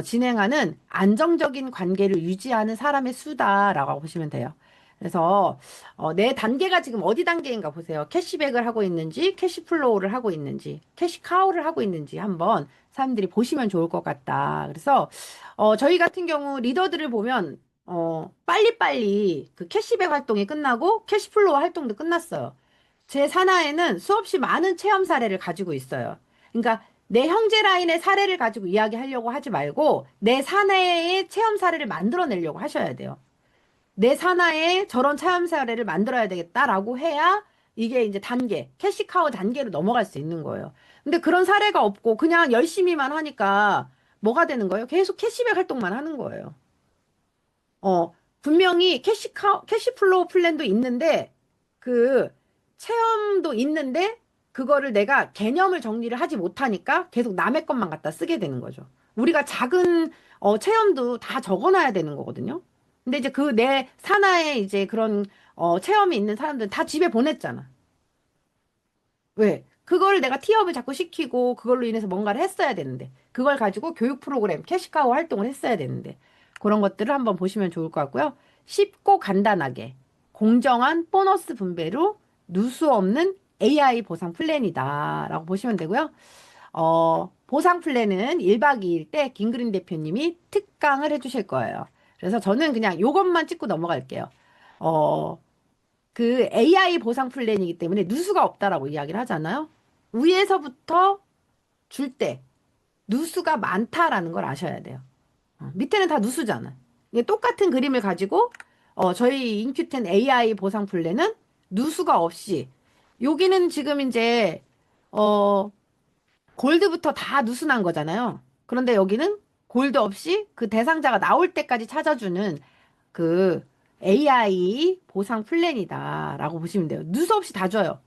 진행하는 안정적인 관계를 유지하는 사람의 수다라고 보시면 돼요. 그래서 내 단계가 지금 어디 단계인가 보세요. 캐시백을 하고 있는지, 캐시플로우를 하고 있는지, 캐시카우를 하고 있는지 한번 사람들이 보시면 좋을 것 같다. 그래서 저희 같은 경우 리더들을 보면 빨리빨리 그 캐시백 활동이 끝나고 캐시플로우 활동도 끝났어요. 제 산하에는 수없이 많은 체험 사례를 가지고 있어요. 그러니까 내 형제 라인의 사례를 가지고 이야기하려고 하지 말고 내 사내의 체험 사례를 만들어내려고 하셔야 돼요. 내 산하에 저런 체험 사례를 만들어야 되겠다라고 해야 이게 이제 단계, 캐시카우 단계로 넘어갈 수 있는 거예요. 근데 그런 사례가 없고 그냥 열심히만 하니까 뭐가 되는 거예요? 계속 캐시백 활동만 하는 거예요. 분명히 캐시플로우 플랜도 있는데, 그, 체험도 있는데, 그거를 내가 개념을 정리를 하지 못하니까 계속 남의 것만 갖다 쓰게 되는 거죠. 우리가 작은, 체험도 다 적어놔야 되는 거거든요. 근데 이제 그 내 산하에 이제 그런, 체험이 있는 사람들은 다 집에 보냈잖아. 왜? 그걸 내가 티업을 자꾸 시키고 그걸로 인해서 뭔가를 했어야 되는데 그걸 가지고 교육 프로그램, 캐시카우 활동을 했어야 되는데 그런 것들을 한번 보시면 좋을 것 같고요. 쉽고 간단하게 공정한 보너스 분배로 누수 없는 AI 보상 플랜이다라고 보시면 되고요. 보상 플랜은 1박 2일 때 김그린 대표님이 특강을 해주실 거예요. 그래서 저는 그냥 요것만 찍고 넘어갈게요. 어, 그 AI 보상 플랜이기 때문에 누수가 없다라고 이야기를 하잖아요. 위에서부터 줄 때 누수가 많다라는 걸 아셔야 돼요. 밑에는 다 누수잖아. 이게 똑같은 그림을 가지고 저희 인큐텐 AI 보상 플랜은 누수가 없이 여기는 지금 이제 어 골드부터 다 누수난 거잖아요. 그런데 여기는 골드 없이 그 대상자가 나올 때까지 찾아주는 그 AI 보상 플랜이다라고 보시면 돼요. 누수 없이 다 줘요.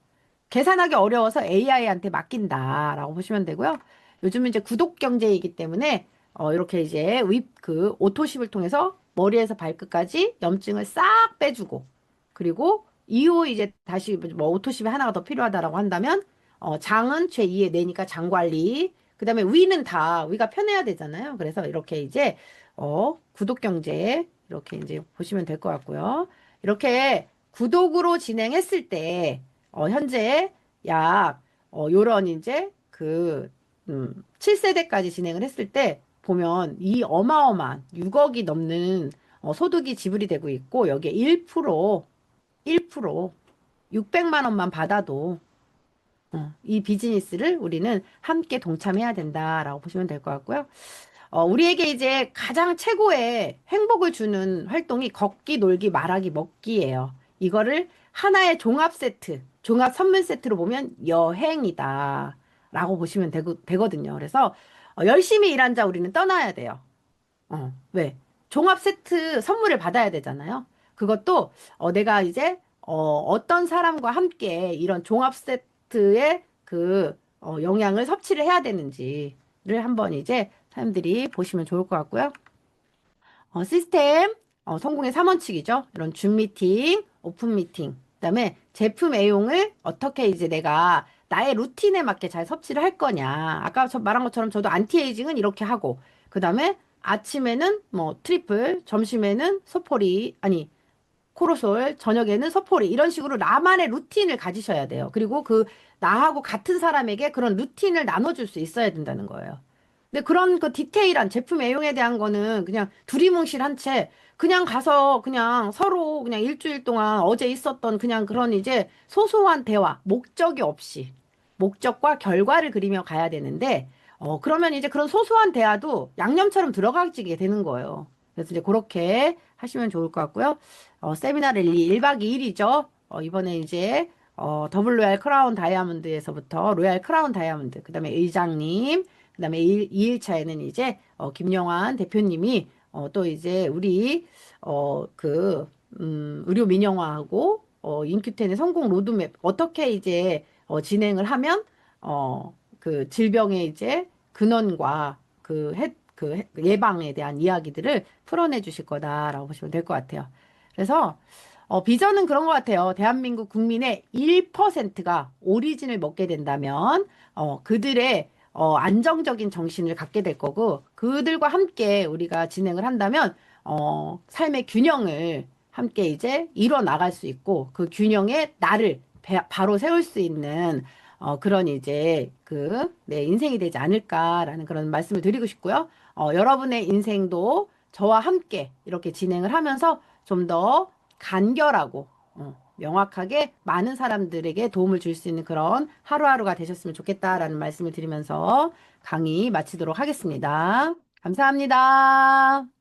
계산하기 어려워서 AI한테 맡긴다라고 보시면 되고요. 요즘은 이제 구독 경제이기 때문에 이렇게 이제 그 오토십을 통해서 머리에서 발끝까지 염증을 싹 빼주고 그리고 이후 이제 다시 뭐 오토십이 하나가 더 필요하다라고 한다면 장은 제2의 뇌니까 장 관리 그다음에 위는 다 위가 편해야 되잖아요. 그래서 이렇게 이제 구독 경제 이렇게 이제 보시면 될 것 같고요. 이렇게 구독으로 진행했을 때 현재 약, 요런 이제 7세대까지 진행을 했을 때 보면 이 어마어마한 6억이 넘는 소득이 지불이 되고 있고 여기에 1% 600만 원만 받아도 이 비즈니스를 우리는 함께 동참해야 된다라고 보시면 될 것 같고요. 우리에게 이제 가장 최고의 행복을 주는 활동이 걷기, 놀기, 말하기, 먹기예요. 이거를 하나의 종합 세트, 종합 선물 세트로 보면 여행이다. 라고 보시면 되거든요. 그래서 열심히 일한 자 우리는 떠나야 돼요. 왜? 종합 세트 선물을 받아야 되잖아요. 그것도 내가 이제 어떤 사람과 함께 이런 종합 세트의 영양을 섭취를 해야 되는지를 한번 이제 사람들이 보시면 좋을 것 같고요. 시스템 성공의 3원칙이죠. 이런 줌 미팅, 오픈 미팅, 그다음에 제품 애용을 어떻게 이제 내가 나의 루틴에 맞게 잘 섭취를 할 거냐. 아까 저 말한 것처럼 저도 안티에이징은 이렇게 하고, 그다음에 아침에는 뭐 트리플, 점심에는 소포리, 아니 코로솔, 저녁에는 서포리 이런 식으로 나만의 루틴을 가지셔야 돼요. 그리고 그 나하고 같은 사람에게 그런 루틴을 나눠줄 수 있어야 된다는 거예요. 근데 그런 그 디테일한 제품 애용에 대한 거는 그냥 두리뭉실한 채 그냥 가서 그냥 서로 그냥 일주일 동안 어제 있었던 그냥 그런 이제 소소한 대화, 목적이 없이 목적과 결과를 그리며 가야 되는데 그러면 이제 그런 소소한 대화도 양념처럼 들어가지게 되는 거예요. 그래서 이제 그렇게 하시면 좋을 것 같고요. 세미나 랠리 1박 2일이죠. 이번에 이제 더블 로얄 크라운 다이아몬드에서부터 로얄 크라운 다이아몬드, 그다음에 의장님, 그다음에 2일차에는 이제 김영환 대표님이 또 이제 우리 의료 민영화하고 인큐텐의 성공 로드맵 어떻게 이제 진행을 하면 그 질병의 이제 근원과 예방에 대한 이야기들을 풀어내 주실 거다라고 보시면 될 것 같아요. 그래서 비전은 그런 것 같아요. 대한민국 국민의 1%가 오리진을 먹게 된다면 그들의 안정적인 정신을 갖게 될 거고 그들과 함께 우리가 진행을 한다면 삶의 균형을 함께 이제 이뤄 나갈 수 있고 그 균형에 나를 바로 세울 수 있는 그런 이제 내 인생이 되지 않을까라는 그런 말씀을 드리고 싶고요. 여러분의 인생도 저와 함께 이렇게 진행을 하면서 좀 더 간결하고 명확하게 많은 사람들에게 도움을 줄 수 있는 그런 하루하루가 되셨으면 좋겠다라는 말씀을 드리면서 강의 마치도록 하겠습니다. 감사합니다.